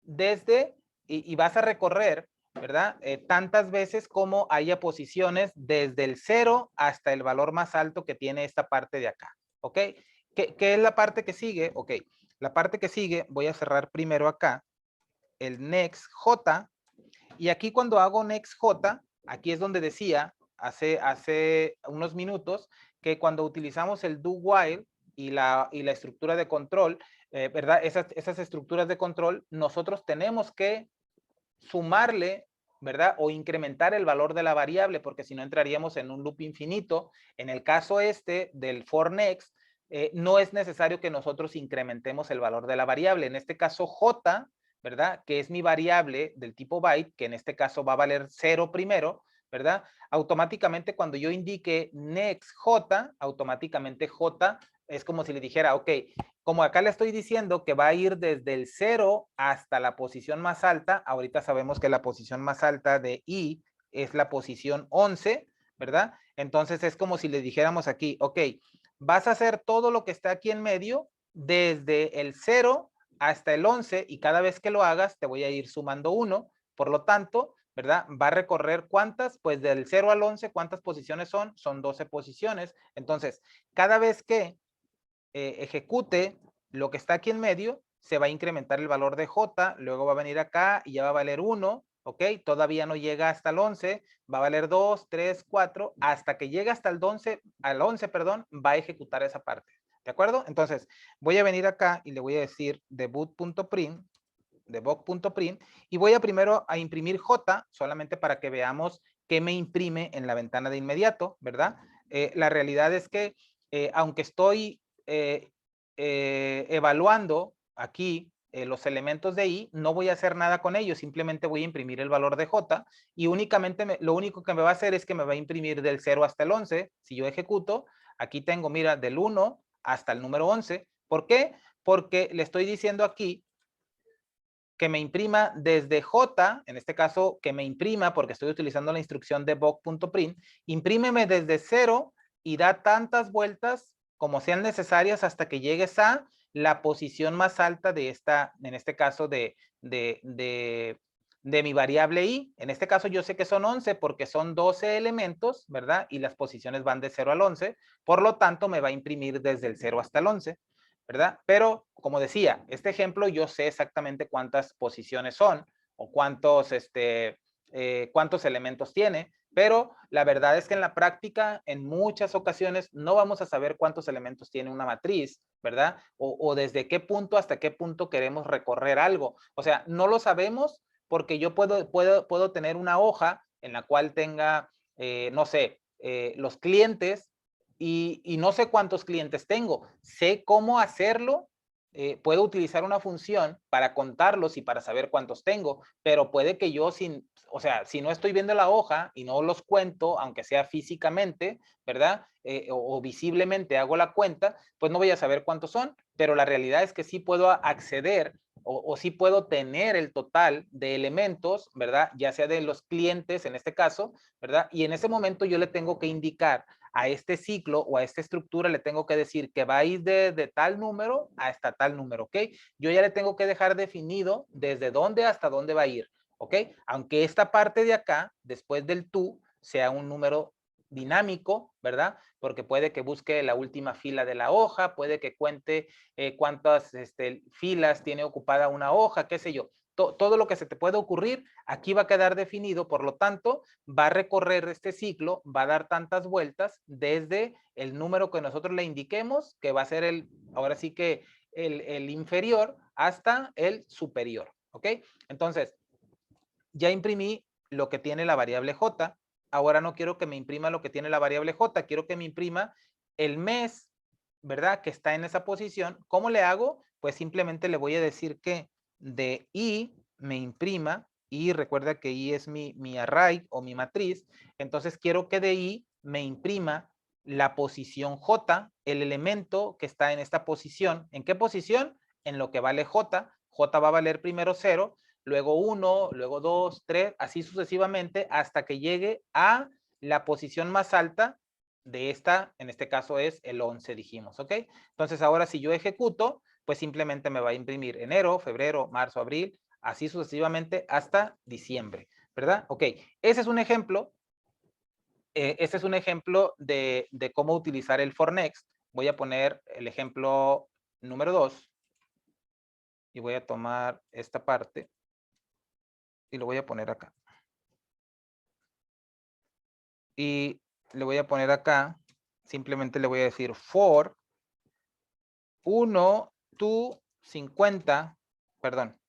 desde, y vas a recorrer, ¿verdad? Tantas veces como haya posiciones desde el 0 hasta el valor más alto que tiene esta parte de acá, ¿ok? ¿Qué es la parte que sigue? Ok, la parte que sigue, voy a cerrar primero acá, el next j, y aquí cuando hago next j, aquí es donde decía, hace unos minutos, que cuando utilizamos el do while y la estructura de control, ¿verdad? Esas estructuras de control, nosotros tenemos que sumarle, ¿verdad? O incrementar el valor de la variable, porque si no entraríamos en un loop infinito. En el caso este del for next, no es necesario que nosotros incrementemos el valor de la variable. En este caso j, ¿verdad? Que es mi variable del tipo byte, que en este caso va a valer 0 primero, ¿verdad? Automáticamente cuando yo indique next j, automáticamente j es como si le dijera, ok, como acá le estoy diciendo que va a ir desde el 0 hasta la posición más alta, ahorita sabemos que la posición más alta de I es la posición 11, ¿verdad? Entonces es como si le dijéramos aquí, ok, vas a hacer todo lo que está aquí en medio desde el 0 hasta el 11 y cada vez que lo hagas te voy a ir sumando 1, por lo tanto, ¿verdad? Va a recorrer ¿cuántas? Pues del 0 al 11, ¿cuántas posiciones son? Son 12 posiciones. Entonces, cada vez que ejecute lo que está aquí en medio, se va a incrementar el valor de J, luego va a venir acá y ya va a valer 1, ¿ok? Todavía no llega hasta el 11, va a valer 2, 3, 4, hasta que llegue hasta el 11, perdón, va a ejecutar esa parte, ¿de acuerdo? Entonces, voy a venir acá y le voy a decir debug.print, y voy a primero a imprimir J, solamente para que veamos qué me imprime en la ventana de inmediato, ¿verdad? La realidad es que, aunque estoy evaluando aquí los elementos de I, no voy a hacer nada con ellos, simplemente voy a imprimir el valor de J y únicamente lo único que me va a hacer es que me va a imprimir del 0 hasta el 11. Si yo ejecuto, aquí tengo, mira, del 1 hasta el número 11. ¿Por qué? Porque le estoy diciendo aquí que me imprima desde J, en este caso que me imprima, porque estoy utilizando la instrucción de debug.print, imprímeme desde 0 y da tantas vueltas como sean necesarias hasta que llegues a la posición más alta de esta, en este caso de mi variable I. En este caso yo sé que son 11 porque son 12 elementos, ¿verdad? Y las posiciones van de 0 al 11, por lo tanto me va a imprimir desde el 0 hasta el 11. ¿Verdad? Pero, como decía, este ejemplo yo sé exactamente cuántas posiciones son o cuántos elementos tiene, pero la verdad es que en la práctica, en muchas ocasiones, no vamos a saber cuántos elementos tiene una matriz, ¿verdad? O desde qué punto hasta qué punto queremos recorrer algo. O sea, no lo sabemos porque yo puedo tener una hoja en la cual tenga, no sé, los clientes y no sé cuántos clientes tengo. Sé cómo hacerlo. Puedo utilizar una función para contarlos y para saber cuántos tengo, pero puede que yo o sea, si no estoy viendo la hoja y no los cuento, aunque sea físicamente, ¿verdad? O visiblemente hago la cuenta, pues no voy a saber cuántos son, pero la realidad es que sí puedo acceder o sí puedo tener el total de elementos, ¿verdad? Ya sea de los clientes en este caso, ¿verdad? Y en ese momento yo le tengo que indicar a este ciclo o a esta estructura le tengo que decir que va a ir de tal número hasta tal número, ¿ok? Yo ya le tengo que dejar definido desde dónde hasta dónde va a ir, ¿ok? Aunque esta parte de acá, después del to, sea un número dinámico, ¿verdad? Porque puede que busque la última fila de la hoja, puede que cuente cuántas filas tiene ocupada una hoja, qué sé yo. todo lo que se te puede ocurrir, aquí va a quedar definido, por lo tanto, va a recorrer este ciclo, va a dar tantas vueltas desde el número que nosotros le indiquemos, que va a ser ahora sí que el inferior hasta el superior, ¿ok? Entonces, ya imprimí lo que tiene la variable J, ahora no quiero que me imprima lo que tiene la variable J, quiero que me imprima el mes, ¿verdad? Que está en esa posición. ¿Cómo le hago? Pues simplemente le voy a decir que de I me imprima, y recuerda que I es mi array o mi matriz, entonces quiero que de I me imprima la posición J, el elemento que está en esta posición. ¿En qué posición? En lo que vale J. J va a valer primero 0, luego 1, luego 2, 3, así sucesivamente hasta que llegue a la posición más alta de esta, en este caso es el 11, dijimos, ¿ok? Entonces ahora si yo ejecuto, pues simplemente me va a imprimir enero, febrero, marzo, abril, así sucesivamente hasta diciembre, ¿verdad? Ok, ese es un ejemplo. Este es un ejemplo de cómo utilizar el for next. Voy a poner el ejemplo número 2 y voy a tomar esta parte y lo voy a poner acá. Y le voy a poner acá, simplemente le voy a decir for 1 to 50, perdón,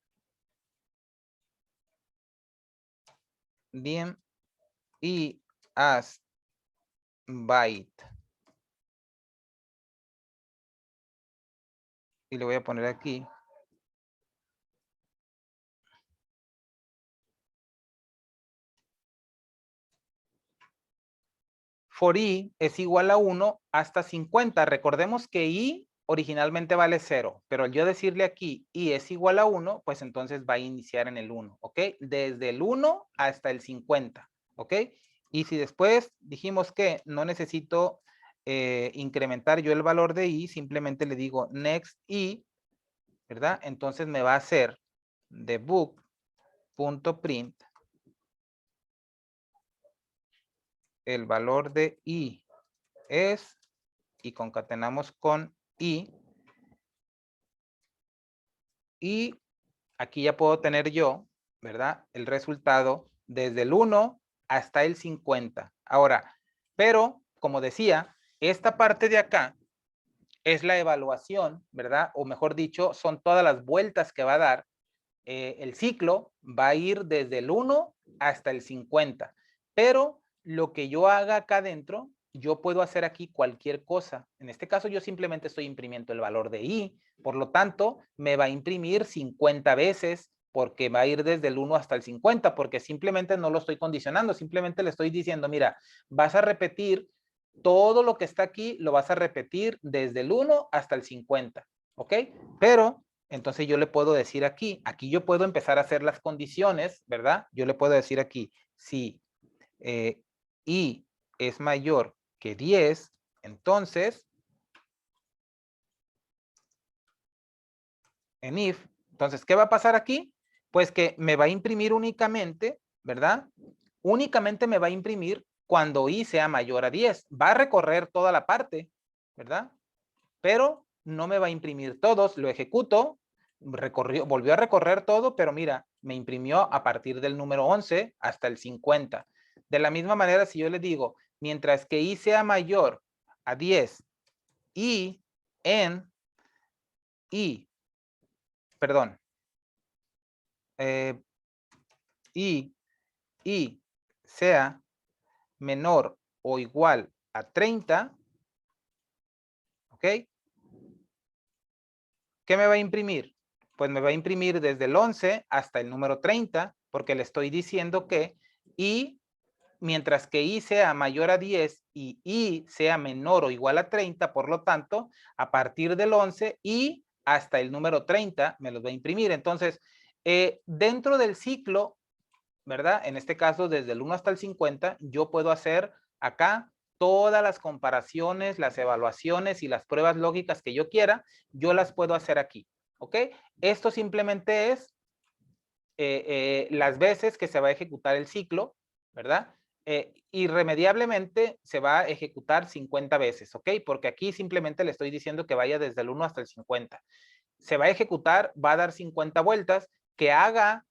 dim y as byte. Y le voy a poner aquí. For i es igual a 1 hasta 50. Recordemos que i originalmente vale 0, pero al yo decirle aquí i es igual a 1, pues entonces va a iniciar en el 1, ¿ok? Desde el 1 hasta el 50, ¿ok? Y si después dijimos que no necesito incrementar yo el valor de i, simplemente le digo next i, ¿verdad? Entonces me va a hacer debug.print el valor de i es, y concatenamos con i, y aquí ya puedo tener yo, ¿verdad? El resultado desde el 1 hasta el 50. Ahora, pero como decía, esta parte de acá es la evaluación, ¿verdad? O mejor dicho, son todas las vueltas que va a dar. El ciclo va a ir desde el 1 hasta el 50. Pero lo que yo haga acá adentro, yo puedo hacer aquí cualquier cosa. En este caso yo simplemente estoy imprimiendo el valor de i, por lo tanto me va a imprimir 50 veces porque va a ir desde el 1 hasta el 50, porque simplemente no lo estoy condicionando, simplemente le estoy diciendo, mira, vas a repetir todo lo que está aquí, lo vas a repetir desde el 1 hasta el 50, ¿ok? Pero entonces yo le puedo decir aquí yo puedo empezar a hacer las condiciones, ¿verdad? Yo le puedo decir aquí, si i es mayor que 10, entonces, en if, entonces, ¿qué va a pasar aquí? Pues que me va a imprimir únicamente, ¿verdad? Únicamente me va a imprimir cuando i sea mayor a 10. Va a recorrer toda la parte, ¿verdad? Pero no me va a imprimir todos, lo ejecuto, volvió a recorrer todo, pero mira, me imprimió a partir del número 11 hasta el 50. De la misma manera, si yo le digo, mientras que i sea mayor a 10 y en i, perdón, y sea menor o igual a 30, ¿ok? ¿Qué me va a imprimir? Pues me va a imprimir desde el 11 hasta el número 30, porque le estoy diciendo que i, mientras que i sea mayor a 10 y i sea menor o igual a 30, por lo tanto, a partir del 11 y hasta el número 30 me los va a imprimir. Entonces, dentro del ciclo, ¿verdad? En este caso, desde el 1 hasta el 50, yo puedo hacer acá todas las comparaciones, las evaluaciones y las pruebas lógicas que yo quiera, yo las puedo hacer aquí, ¿ok? Esto simplemente es las veces que se va a ejecutar el ciclo, ¿verdad? Irremediablemente se va a ejecutar 50 veces, ¿ok? Porque aquí simplemente le estoy diciendo que vaya desde el 1 hasta el 50. Se va a ejecutar, va a dar 50 vueltas, Que haga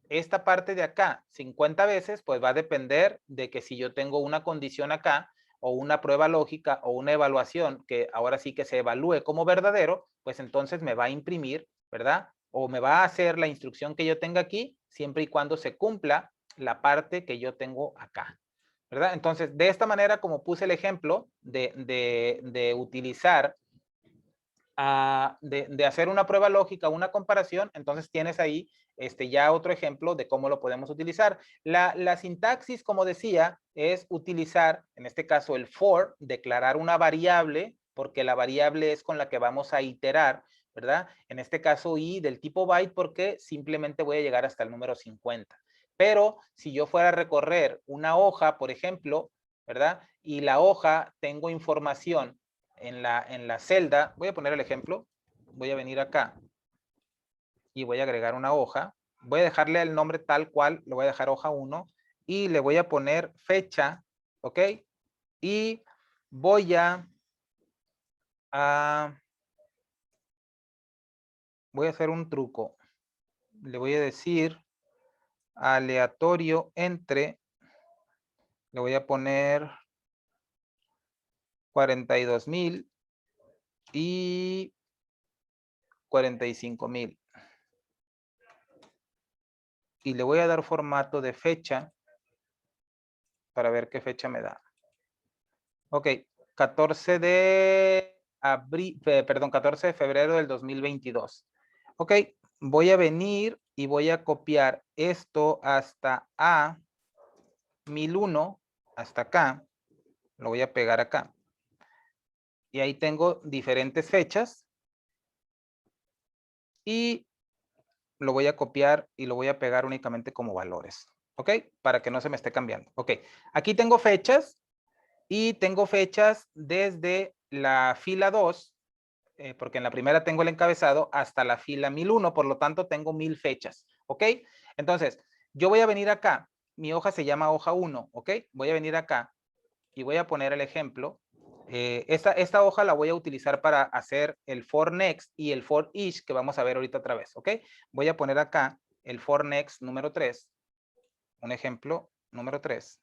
esta parte de acá 50 veces, pues va a depender de que si yo tengo una condición acá o una prueba lógica o una evaluación que ahora sí que se evalúe como verdadero, pues entonces me va a imprimir, ¿verdad? O me va a hacer la instrucción que yo tenga aquí, siempre y cuando se cumpla la parte que yo tengo acá, ¿verdad? Entonces, de esta manera, como puse el ejemplo de utilizar de hacer una prueba lógica, una comparación, entonces tienes ahí ya otro ejemplo de cómo lo podemos utilizar. La sintaxis, como decía, es utilizar, en este caso, el for, declarar una variable, porque la variable es con la que vamos a iterar, ¿verdad? En este caso, i del tipo byte, porque simplemente voy a llegar hasta el número 50. Pero si yo fuera a recorrer una hoja, por ejemplo, ¿verdad? Y la hoja tengo información en la celda, voy a poner el ejemplo, voy a venir acá y voy a agregar una hoja, voy a dejarle el nombre tal cual, le voy a dejar hoja 1 y le voy a poner fecha, ¿ok? Y voy voy a hacer un truco, le voy a decir aleatorio entre, le voy a poner 42,000 y 45,000. Y le voy a dar formato de fecha para ver qué fecha me da. Ok, 14 de abril, perdón, 14 de febrero del 2022. Ok, voy a venir y voy a copiar esto hasta a 1001, hasta acá. Lo voy a pegar acá. Y ahí tengo diferentes fechas. Y lo voy a copiar y lo voy a pegar únicamente como valores. ¿Ok? Para que no se me esté cambiando. Ok, aquí tengo fechas y tengo fechas desde la fila 2, porque en la primera tengo el encabezado, hasta la fila 1001, por lo tanto tengo 1000 fechas. ¿Ok? Entonces, yo voy a venir acá, mi hoja se llama hoja 1, ¿ok? Voy a venir acá y voy a poner el ejemplo. Esta hoja la voy a utilizar para hacer el for next y el for each que vamos a ver ahorita otra vez, ¿ok? Voy a poner acá el for next número 3, un ejemplo número 3.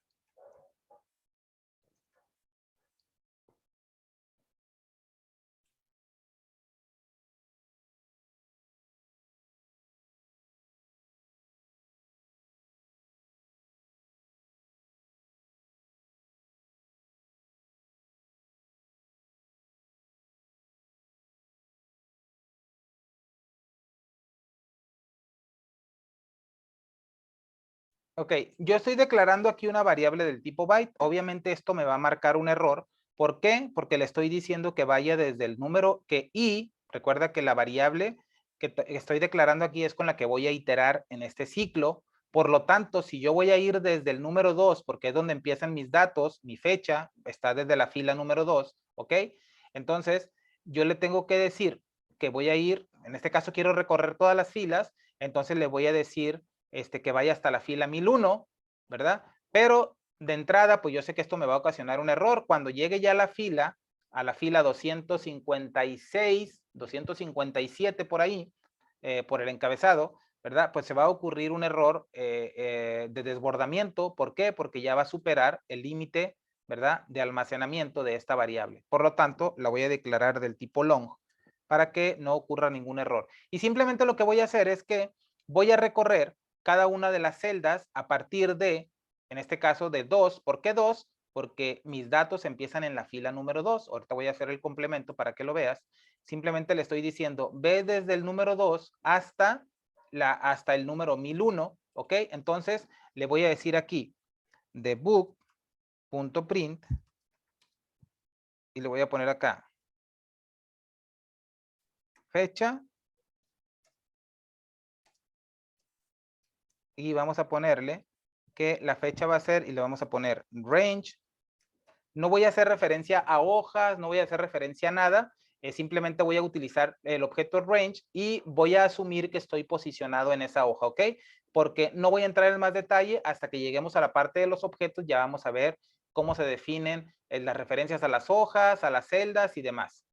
Ok, yo estoy declarando aquí una variable del tipo byte. Obviamente esto me va a marcar un error. ¿Por qué? Porque le estoy diciendo que vaya desde el número que i, recuerda que la variable que estoy declarando aquí es con la que voy a iterar en este ciclo. Por lo tanto, si yo voy a ir desde el número 2, porque es donde empiezan mis datos, mi fecha está desde la fila número 2, ¿ok? Entonces, yo le tengo que decir que voy a ir, en este caso quiero recorrer todas las filas, entonces le voy a decir que vaya hasta la fila 1001, ¿verdad? Pero de entrada, pues yo sé que esto me va a ocasionar un error. Cuando llegue ya a la fila 256, 257 por ahí, por el encabezado, ¿verdad? Pues se va a ocurrir un error de desbordamiento. ¿Por qué? Porque ya va a superar el límite, ¿verdad? De almacenamiento de esta variable. Por lo tanto, la voy a declarar del tipo long para que no ocurra ningún error. Y simplemente lo que voy a hacer es que voy a recorrer cada una de las celdas a partir de, en este caso, de 2. ¿Por qué 2? Porque mis datos empiezan en la fila número 2. Ahorita voy a hacer el complemento para que lo veas. Simplemente le estoy diciendo, ve desde el número 2 hasta el número 1001, ¿ok? Entonces, le voy a decir aquí, debug.print, y le voy a poner acá, fecha, y vamos a ponerle que la fecha va a ser, y le vamos a poner range. No voy a hacer referencia a hojas, no voy a hacer referencia a nada, simplemente voy a utilizar el objeto range y voy a asumir que estoy posicionado en esa hoja, ¿ok? Porque no voy a entrar en más detalle hasta que lleguemos a la parte de los objetos, ya vamos a ver cómo se definen las referencias a las hojas, a las celdas y demás.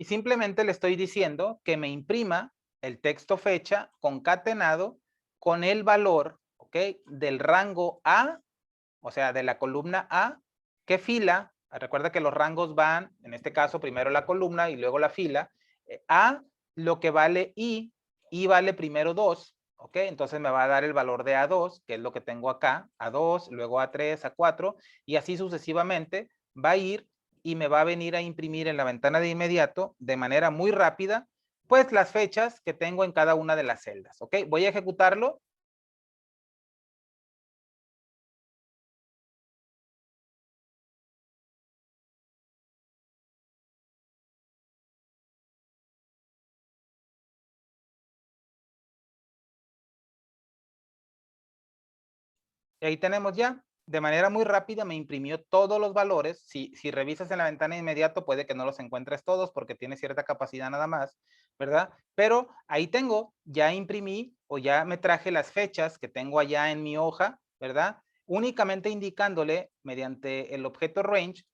y simplemente le estoy diciendo que me imprima el texto fecha concatenado con el valor, ¿ok? Del rango A, o sea, de la columna A, ¿qué fila? Recuerda que los rangos van, en este caso, primero la columna y luego la fila. A, lo que vale I vale primero 2, ¿ok? Entonces me va a dar el valor de A2, que es lo que tengo acá, A2, luego A3, A4, y así sucesivamente va a ir y me va a venir a imprimir en la ventana de inmediato, de manera muy rápida, pues las fechas que tengo en cada una de las celdas, ¿ok? Voy a ejecutarlo. Y ahí tenemos ya, de manera muy rápida me imprimió todos los valores. Si revisas en la ventana de inmediato, puede que no los encuentres todos porque tiene cierta capacidad nada más, ¿verdad? Pero ahí tengo, ya imprimí o ya me traje las fechas que tengo allá en mi hoja, ¿verdad? Únicamente indicándole mediante el objeto range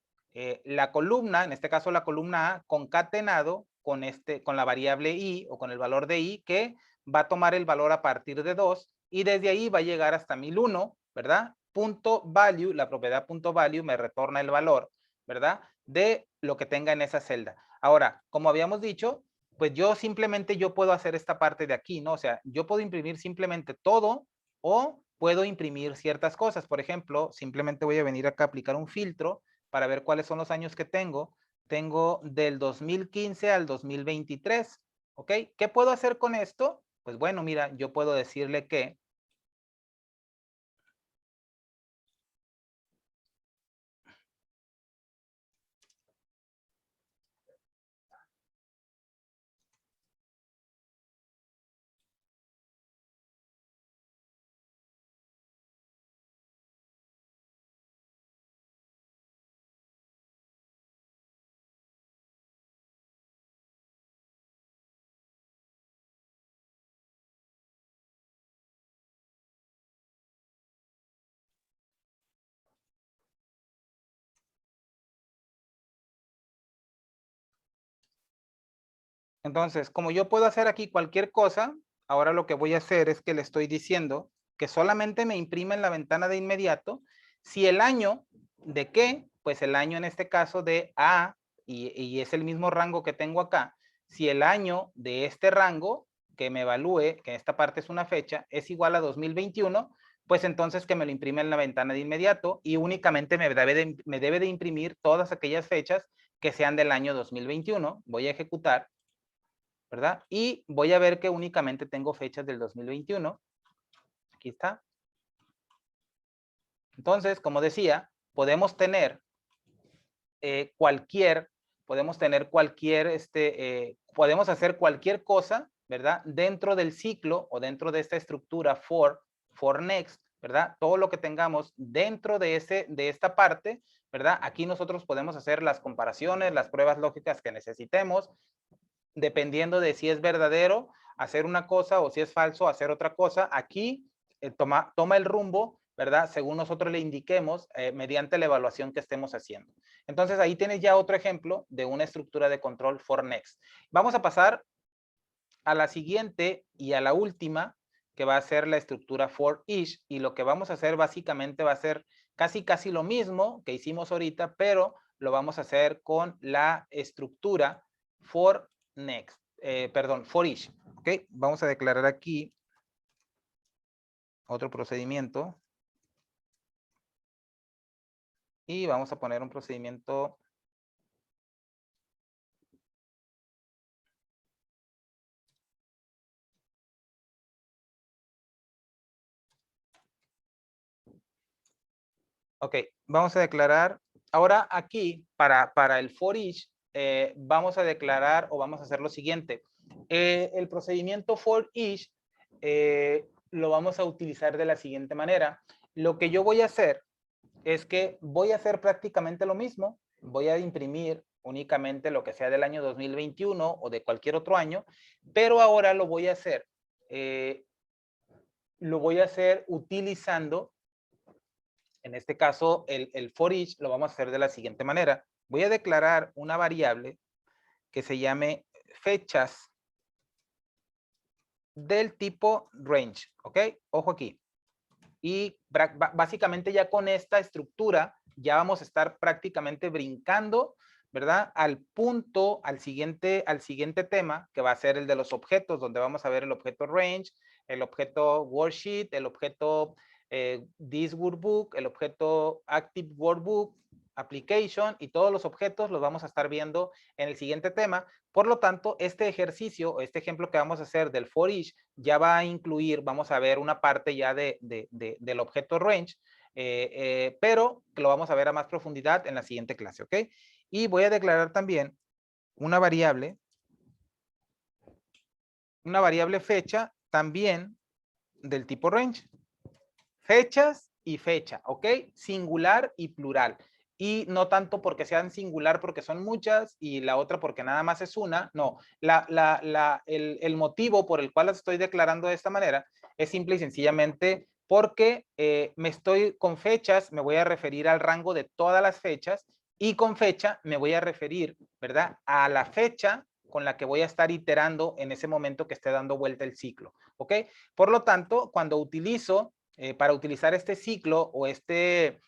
la columna, en este caso la columna A, concatenado con la variable i o con el valor de i que va a tomar el valor a partir de 2 y desde ahí va a llegar hasta 1001, ¿verdad? Punto value, la propiedad punto value me retorna el valor, ¿verdad? De lo que tenga en esa celda. Ahora, como habíamos dicho, pues yo simplemente yo puedo hacer esta parte de aquí, ¿no? O sea, yo puedo imprimir simplemente todo o puedo imprimir ciertas cosas. Por ejemplo, simplemente voy a venir acá a aplicar un filtro para ver cuáles son los años que tengo. Tengo del 2015 al 2023, ¿ok? ¿Qué puedo hacer con esto? Pues bueno, mira, yo puedo decirle que entonces, como yo puedo hacer aquí cualquier cosa, ahora lo que voy a hacer es que le estoy diciendo que solamente me imprima en la ventana de inmediato si el año de qué, pues el año en este caso de A, y es el mismo rango que tengo acá, si el año de este rango que me evalúe, que esta parte es una fecha, es igual a 2021, pues entonces que me lo imprime en la ventana de inmediato y únicamente me debe de imprimir todas aquellas fechas que sean del año 2021. Voy a ejecutar, ¿verdad? Y voy a ver que únicamente tengo fechas del 2021. Aquí está. Entonces, como decía, podemos tener podemos hacer cualquier cosa, ¿verdad? Dentro del ciclo o dentro de esta estructura for next, ¿verdad? Todo lo que tengamos dentro de esta parte, ¿verdad? Aquí nosotros podemos hacer las comparaciones, las pruebas lógicas que necesitemos, dependiendo de si es verdadero hacer una cosa o si es falso hacer otra cosa. Aquí toma el rumbo, ¿verdad? Según nosotros le indiquemos mediante la evaluación que estemos haciendo. Entonces ahí tienes ya otro ejemplo de una estructura de control for next. Vamos a pasar a la siguiente y a la última, que va a ser la estructura for each, y lo que vamos a hacer básicamente va a ser casi lo mismo que hicimos ahorita, pero lo vamos a hacer con la estructura for next, for each. ¿Ok? Vamos a declarar aquí otro procedimiento y vamos a poner un procedimiento ok, vamos a declarar, ahora aquí para el for each, vamos a declarar o vamos a hacer lo siguiente. El procedimiento for each lo vamos a utilizar de la siguiente manera. Lo que yo voy a hacer es que voy a hacer prácticamente lo mismo. Voy a imprimir únicamente lo que sea del año 2021 o de cualquier otro año, pero ahora lo voy a hacer utilizando, en este caso, el for each lo vamos a hacer de la siguiente manera. Voy a declarar una variable que se llame fechas del tipo range, ¿ok? Ojo aquí. Y básicamente ya con esta estructura ya vamos a estar prácticamente brincando, ¿verdad? Al punto, al siguiente tema, que va a ser el de los objetos, donde vamos a ver el objeto range, el objeto worksheet, el objeto this workbook, el objeto active workbook, application, y todos los objetos los vamos a estar viendo en el siguiente tema. Por lo tanto, este ejercicio, este ejemplo que vamos a hacer del for each, ya va a incluir, vamos a ver una parte ya del objeto range, pero que lo vamos a ver a más profundidad en la siguiente clase, ¿ok? Y voy a declarar también una variable fecha también del tipo range. Fechas y fecha, ¿ok? Singular y plural. Y no tanto porque sean singular porque son muchas y la otra porque nada más es una, no. El motivo por el cual las estoy declarando de esta manera es simple y sencillamente porque con fechas me voy a referir al rango de todas las fechas y con fecha me voy a referir, ¿verdad? A la fecha con la que voy a estar iterando en ese momento que esté dando vuelta el ciclo, ¿ok? Por lo tanto, cuando utilizo para utilizar este ciclo o estructura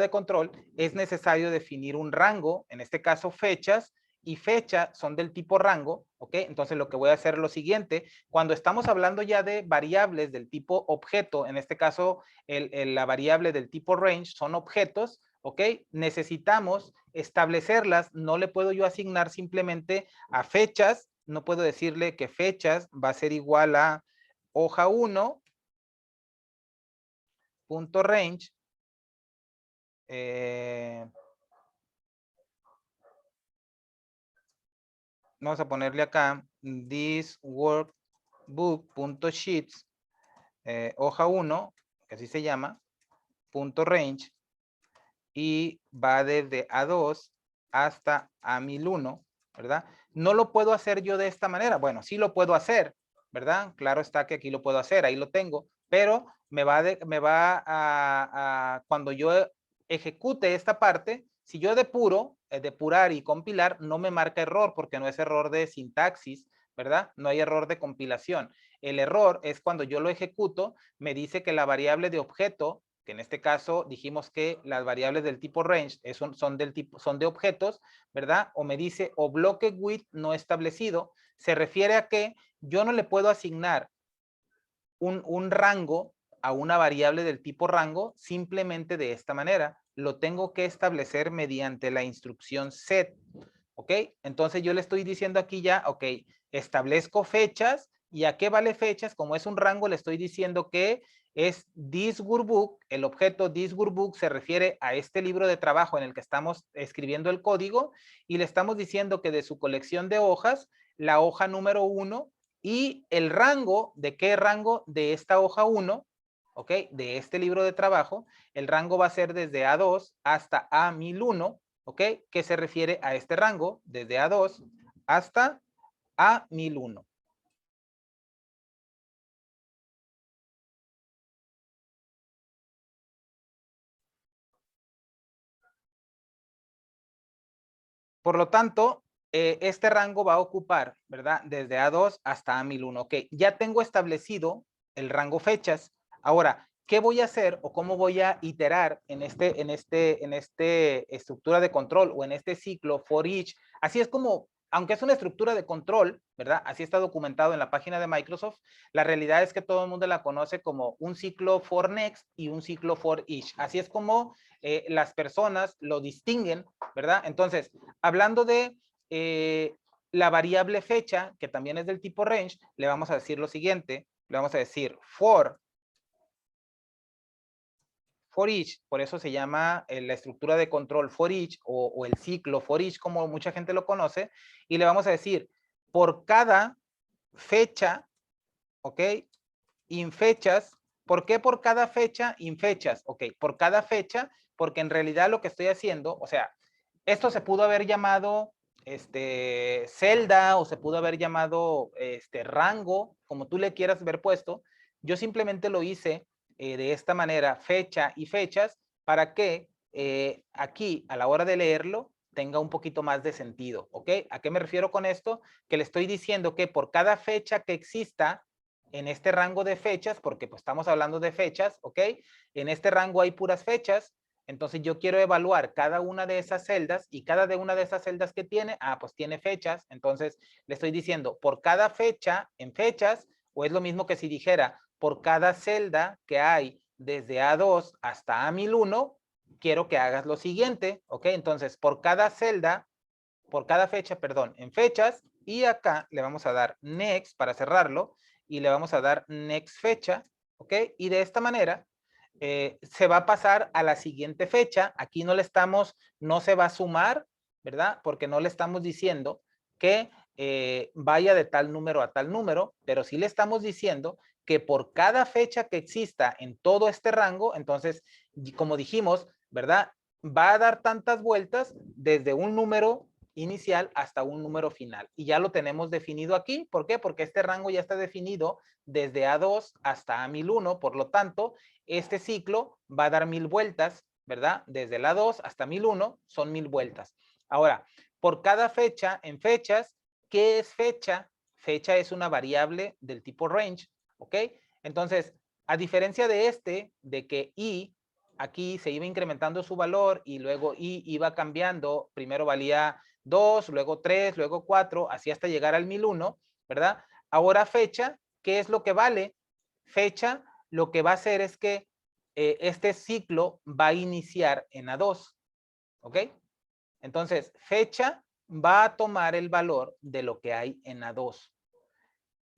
de control, es necesario definir un rango, en este caso fechas, y fecha son del tipo rango, ¿ok? Entonces lo que voy a hacer es lo siguiente, cuando estamos hablando ya de variables del tipo objeto, en este caso la variable del tipo range son objetos, ¿ok? Necesitamos establecerlas, no le puedo yo asignar simplemente a fechas, no puedo decirle que fechas va a ser igual a hoja 1, punto range, vamos a ponerle acá this workbook.sheets, hoja 1, que así se llama, punto range, y va desde A2 hasta A1001, ¿verdad? No lo puedo hacer yo de esta manera. Bueno, sí lo puedo hacer, ¿verdad? Claro está que aquí lo puedo hacer, ahí lo tengo, pero cuando yo ejecute esta parte, si yo depurar y compilar, no me marca error porque no es error de sintaxis, ¿verdad? No hay error de compilación. El error es cuando yo lo ejecuto, me dice que la variable de objeto, que en este caso dijimos que las variables del tipo range son de objetos, ¿verdad? O me dice o bloque with no establecido, se refiere a que yo no le puedo asignar un rango a una variable del tipo rango simplemente de esta manera. Lo tengo que establecer mediante la instrucción set, ¿ok? Entonces yo le estoy diciendo aquí ya, ok, establezco fechas, ¿y a qué vale fechas? Como es un rango, le estoy diciendo que es this workbook, el objeto this workbook se refiere a este libro de trabajo en el que estamos escribiendo el código y le estamos diciendo que de su colección de hojas, la hoja número 1 y el rango, ¿de qué rango? De esta hoja 1, ¿ok? De este libro de trabajo, el rango va a ser desde A2 hasta A1001, ¿ok? Que se refiere a este rango, desde A2 hasta A1001. Por lo tanto, este rango va a ocupar, ¿verdad? Desde A2 hasta A1001. Ok, ya tengo establecido el rango fechas. Ahora, ¿qué voy a hacer o cómo voy a iterar en este estructura de control o en este ciclo for each? Así es como, aunque es una estructura de control, ¿verdad? Así está documentado en la página de Microsoft. La realidad es que todo el mundo la conoce como un ciclo for next y un ciclo for each. Así es como las personas lo distinguen, ¿verdad? Entonces, hablando de la variable fecha, que también es del tipo range, le vamos a decir lo siguiente, le vamos a decir for each, por eso se llama la estructura de control for each o el ciclo for each, como mucha gente lo conoce, y le vamos a decir por cada fecha, ¿ok? Infechas. ¿Por qué por cada fecha infechas? Ok, por cada fecha, porque en realidad lo que estoy haciendo, o sea, esto se pudo haber llamado celda o se pudo haber llamado rango, como tú le quieras ver puesto. Yo simplemente lo hice de esta manera, fecha y fechas, para que aquí a la hora de leerlo tenga un poquito más de sentido, ¿ok? ¿A qué me refiero con esto? Que le estoy diciendo que por cada fecha que exista en este rango de fechas, porque pues estamos hablando de fechas, ¿ok? En este rango hay puras fechas, entonces yo quiero evaluar cada una de esas celdas y cada de una de esas celdas que tiene, pues tiene fechas, entonces le estoy diciendo por cada fecha en fechas, o es lo mismo que si dijera por cada celda que hay desde A2 hasta A1001, quiero que hagas lo siguiente, ¿ok? Entonces, por cada celda, por cada fecha, perdón, en fechas, y acá le vamos a dar next para cerrarlo, y le vamos a dar next fecha, ¿ok? Y de esta manera se va a pasar a la siguiente fecha. Aquí no le estamos, no se va a sumar, ¿verdad? Porque no le estamos diciendo que vaya de tal número a tal número, pero sí le estamos diciendo que por cada fecha que exista en todo este rango, entonces, como dijimos, ¿verdad? Va a dar tantas vueltas desde un número inicial hasta un número final. Y ya lo tenemos definido aquí. ¿Por qué? Porque este rango ya está definido desde A2 hasta A1001. Por lo tanto, este ciclo va a dar 1000 vueltas, ¿verdad? Desde la 2 hasta 1001 son 1000 vueltas. Ahora, por cada fecha, en fechas, ¿qué es fecha? Fecha es una variable del tipo range, ¿ok? Entonces, a diferencia de de que i, aquí se iba incrementando su valor y luego i iba cambiando, primero valía 2, luego 3, luego 4, así hasta llegar al 1001, ¿verdad? Ahora fecha, ¿qué es lo que vale? Fecha, lo que va a hacer es que este ciclo va a iniciar en A2, ¿ok? Entonces, fecha va a tomar el valor de lo que hay en A2.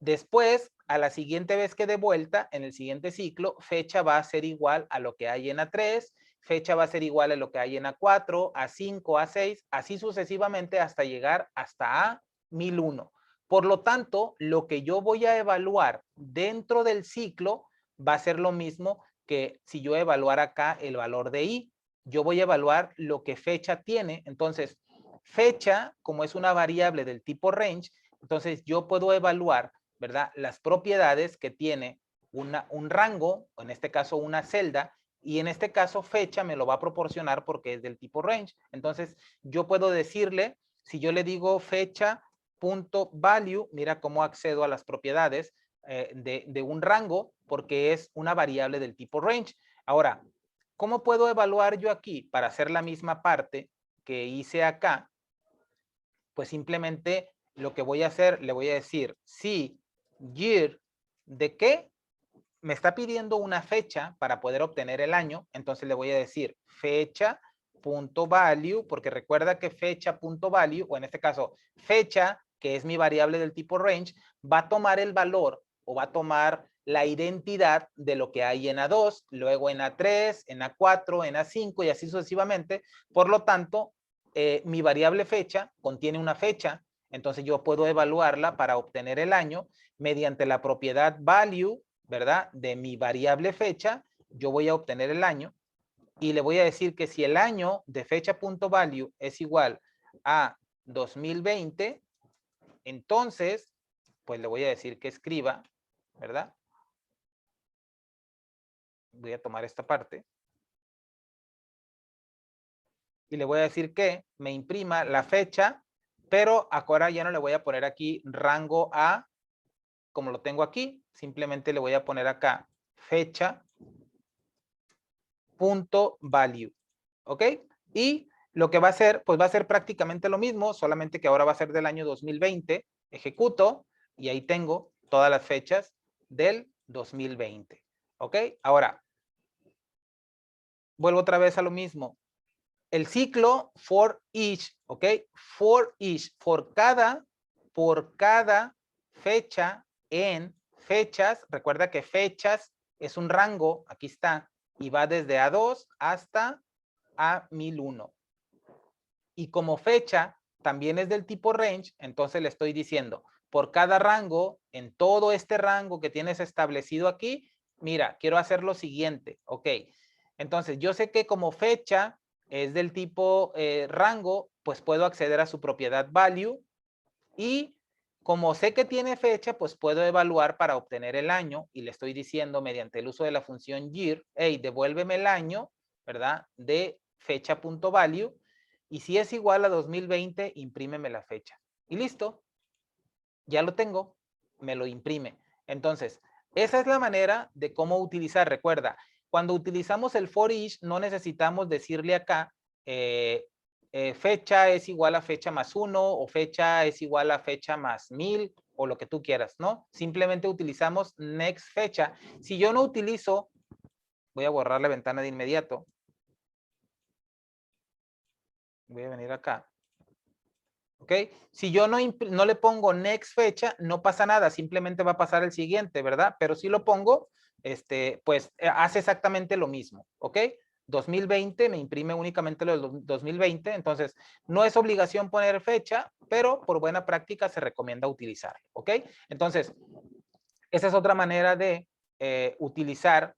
Después, a la siguiente vez que dé vuelta, en el siguiente ciclo, fecha va a ser igual a lo que hay en A3, fecha va a ser igual a lo que hay en A4, A5, A6, así sucesivamente hasta llegar hasta A1001. Por lo tanto, lo que yo voy a evaluar dentro del ciclo va a ser lo mismo que si yo evaluara acá el valor de i. Yo voy a evaluar lo que fecha tiene. Entonces, fecha, como es una variable del tipo range, entonces yo puedo evaluar, ¿verdad? Las propiedades que tiene un rango, o en este caso una celda, y en este caso fecha me lo va a proporcionar porque es del tipo range. Entonces yo puedo decirle, si yo le digo fecha.value, mira cómo accedo a las propiedades de un rango porque es una variable del tipo range. Ahora, ¿cómo puedo evaluar yo aquí para hacer la misma parte que hice acá? Pues simplemente lo que voy a hacer, le voy a decir, si year de qué me está pidiendo una fecha para poder obtener el año, entonces le voy a decir fecha.value, porque recuerda que fecha.value, o en este caso fecha, que es mi variable del tipo range, va a tomar el valor o va a tomar la identidad de lo que hay en A2, luego en A3, en A4, en A5 y así sucesivamente. Por lo tanto, mi variable fecha contiene una fecha, entonces yo puedo evaluarla para obtener el año mediante la propiedad value, ¿verdad? De mi variable fecha, yo voy a obtener el año y le voy a decir que si el año de fecha.value es igual a 2020, entonces, pues le voy a decir que escriba, ¿verdad? Voy a tomar esta parte. Y le voy a decir que me imprima la fecha, pero ahora ya no le voy a poner aquí rango A, como lo tengo aquí, simplemente le voy a poner acá fecha.value, ¿ok? Y lo que va a hacer, pues va a ser prácticamente lo mismo, solamente que ahora va a ser del año 2020, ejecuto, y ahí tengo todas las fechas del 2020, ¿ok? Ahora, vuelvo otra vez a lo mismo. El ciclo for each, ¿ok? For each, por cada fecha en fechas, recuerda que fechas es un rango, aquí está, y va desde A2 hasta A1001. Y como fecha también es del tipo range, entonces le estoy diciendo, por cada rango, en todo este rango que tienes establecido aquí, mira, quiero hacer lo siguiente, ¿ok? Entonces yo sé que como fecha es del tipo rango, pues puedo acceder a su propiedad value y como sé que tiene fecha, pues puedo evaluar para obtener el año y le estoy diciendo mediante el uso de la función year, hey, devuélveme el año, ¿verdad? De fecha.value y si es igual a 2020, imprímeme la fecha. Y listo, ya lo tengo, me lo imprime. Entonces, esa es la manera de cómo utilizar. Recuerda, cuando utilizamos el for each, no necesitamos decirle acá, fecha es igual a fecha más 1 o fecha es igual a fecha más 1000 o lo que tú quieras, ¿no? Simplemente utilizamos next fecha. Si yo no utilizo, voy a borrar la ventana de inmediato. Voy a venir acá. ¿Ok? Si yo no le pongo next fecha, no pasa nada, simplemente va a pasar el siguiente, ¿verdad? Pero si lo pongo, pues hace exactamente lo mismo, ¿ok? 2020 me imprime únicamente lo del 2020, entonces no es obligación poner fecha, pero por buena práctica se recomienda utilizar, ¿ok? Entonces, esa es otra manera de utilizar,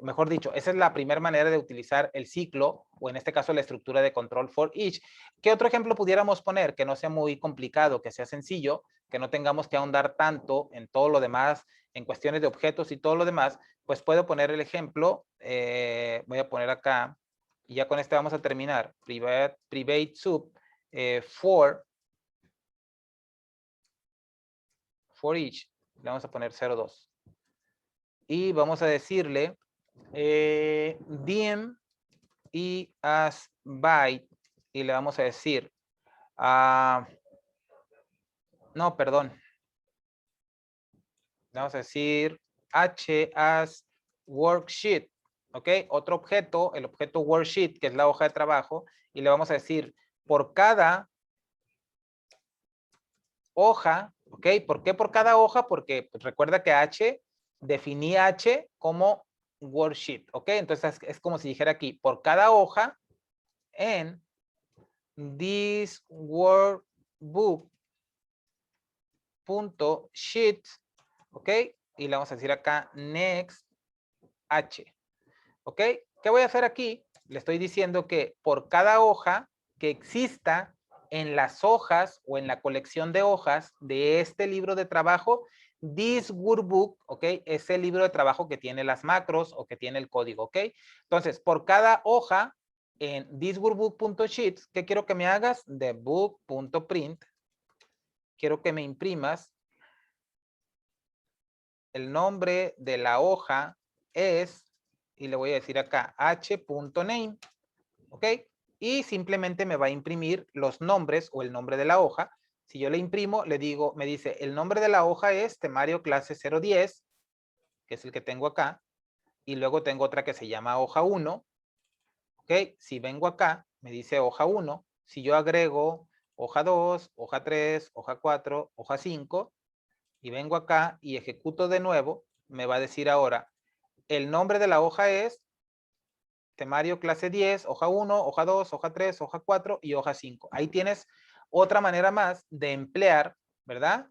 mejor dicho, esa es la primera manera de utilizar el ciclo, o en este caso la estructura de control for each. ¿Qué otro ejemplo pudiéramos poner que no sea muy complicado, que sea sencillo, que no tengamos que ahondar tanto en todo lo demás, en cuestiones de objetos y todo lo demás? Pues puedo poner el ejemplo, voy a poner acá, y ya con este vamos a terminar, private sub for each, le vamos a poner 02. Y vamos a decirle dim y as byte, y le vamos a decir, no, perdón, le vamos a decir h as worksheet, ¿ok? Otro objeto, el objeto worksheet, que es la hoja de trabajo, y le vamos a decir, por cada hoja, ¿ok? ¿Por qué por cada hoja? Porque pues, recuerda que h, definí h como worksheet, ¿ok? Entonces es como si dijera aquí, por cada hoja en this workbook.sheet, ¿ok? Y le vamos a decir acá next h, ¿ok? ¿Qué voy a hacer aquí? Le estoy diciendo que por cada hoja que exista en las hojas o en la colección de hojas de este libro de trabajo, this workbook, ¿ok? Es el libro de trabajo que tiene las macros o que tiene el código, ¿ok? Entonces, por cada hoja en thisworkbook.sheets, ¿qué quiero que me hagas? De book.print. Quiero que me imprimas el nombre de la hoja es, y le voy a decir acá, h.name, ¿ok? Y simplemente me va a imprimir los nombres o el nombre de la hoja. Si yo le imprimo, le digo, me dice, el nombre de la hoja es temario clase 010, que es el que tengo acá, y luego tengo otra que se llama hoja 1, ¿ok? Si vengo acá, me dice hoja 1, si yo agrego hoja 2, hoja 3, hoja 4, hoja 5, y vengo acá y ejecuto de nuevo, me va a decir ahora, el nombre de la hoja es temario clase 10, hoja 1, hoja 2, hoja 3, hoja 4 y hoja 5. Ahí tienes otra manera más de emplear, ¿verdad?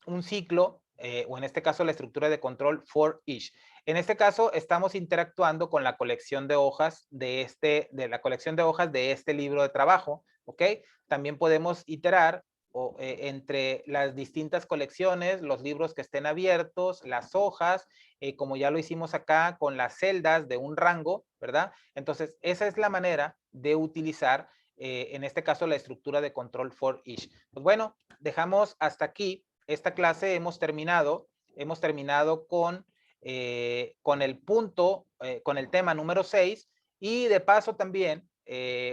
Un ciclo, o en este caso la estructura de control for each. En este caso estamos interactuando con la colección de hojas de la colección de hojas de este libro de trabajo, ¿ok? También podemos iterar entre las distintas colecciones, los libros que estén abiertos, las hojas, como ya lo hicimos acá con las celdas de un rango, ¿verdad? Entonces, esa es la manera de utilizar, en este caso, la estructura de control for each. Pues bueno, dejamos hasta aquí esta clase, hemos terminado con el punto, con el tema número 6, y de paso también,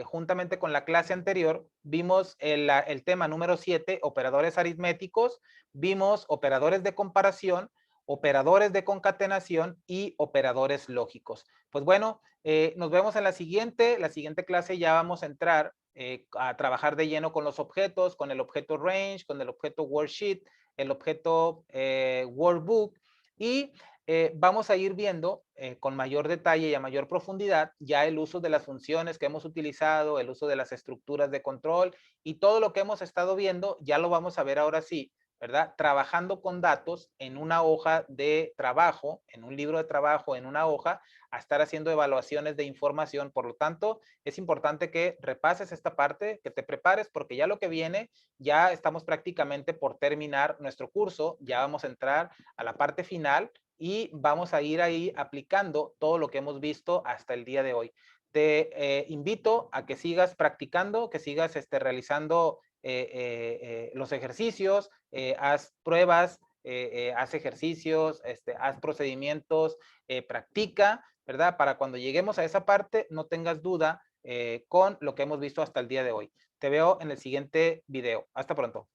juntamente con la clase anterior, vimos el tema número 7, operadores aritméticos, vimos operadores de comparación, operadores de concatenación y operadores lógicos. Pues bueno, nos vemos en la siguiente clase ya vamos a entrar a trabajar de lleno con los objetos, con el objeto range, con el objeto worksheet, el objeto workbook, y vamos a ir viendo con mayor detalle y a mayor profundidad ya el uso de las funciones que hemos utilizado, el uso de las estructuras de control y todo lo que hemos estado viendo, ya lo vamos a ver ahora sí, ¿verdad? Trabajando con datos en una hoja de trabajo, en un libro de trabajo, en una hoja, a estar haciendo evaluaciones de información. Por lo tanto, es importante que repases esta parte, que te prepares, porque ya lo que viene, ya estamos prácticamente por terminar nuestro curso, ya vamos a entrar a la parte final y vamos a ir ahí aplicando todo lo que hemos visto hasta el día de hoy. te invito a que sigas practicando, que sigas realizando los ejercicios, haz pruebas, haz ejercicios, haz procedimientos, practica, ¿verdad? Para cuando lleguemos a esa parte no tengas duda con lo que hemos visto hasta el día de hoy. Te veo en el siguiente video. Hasta pronto.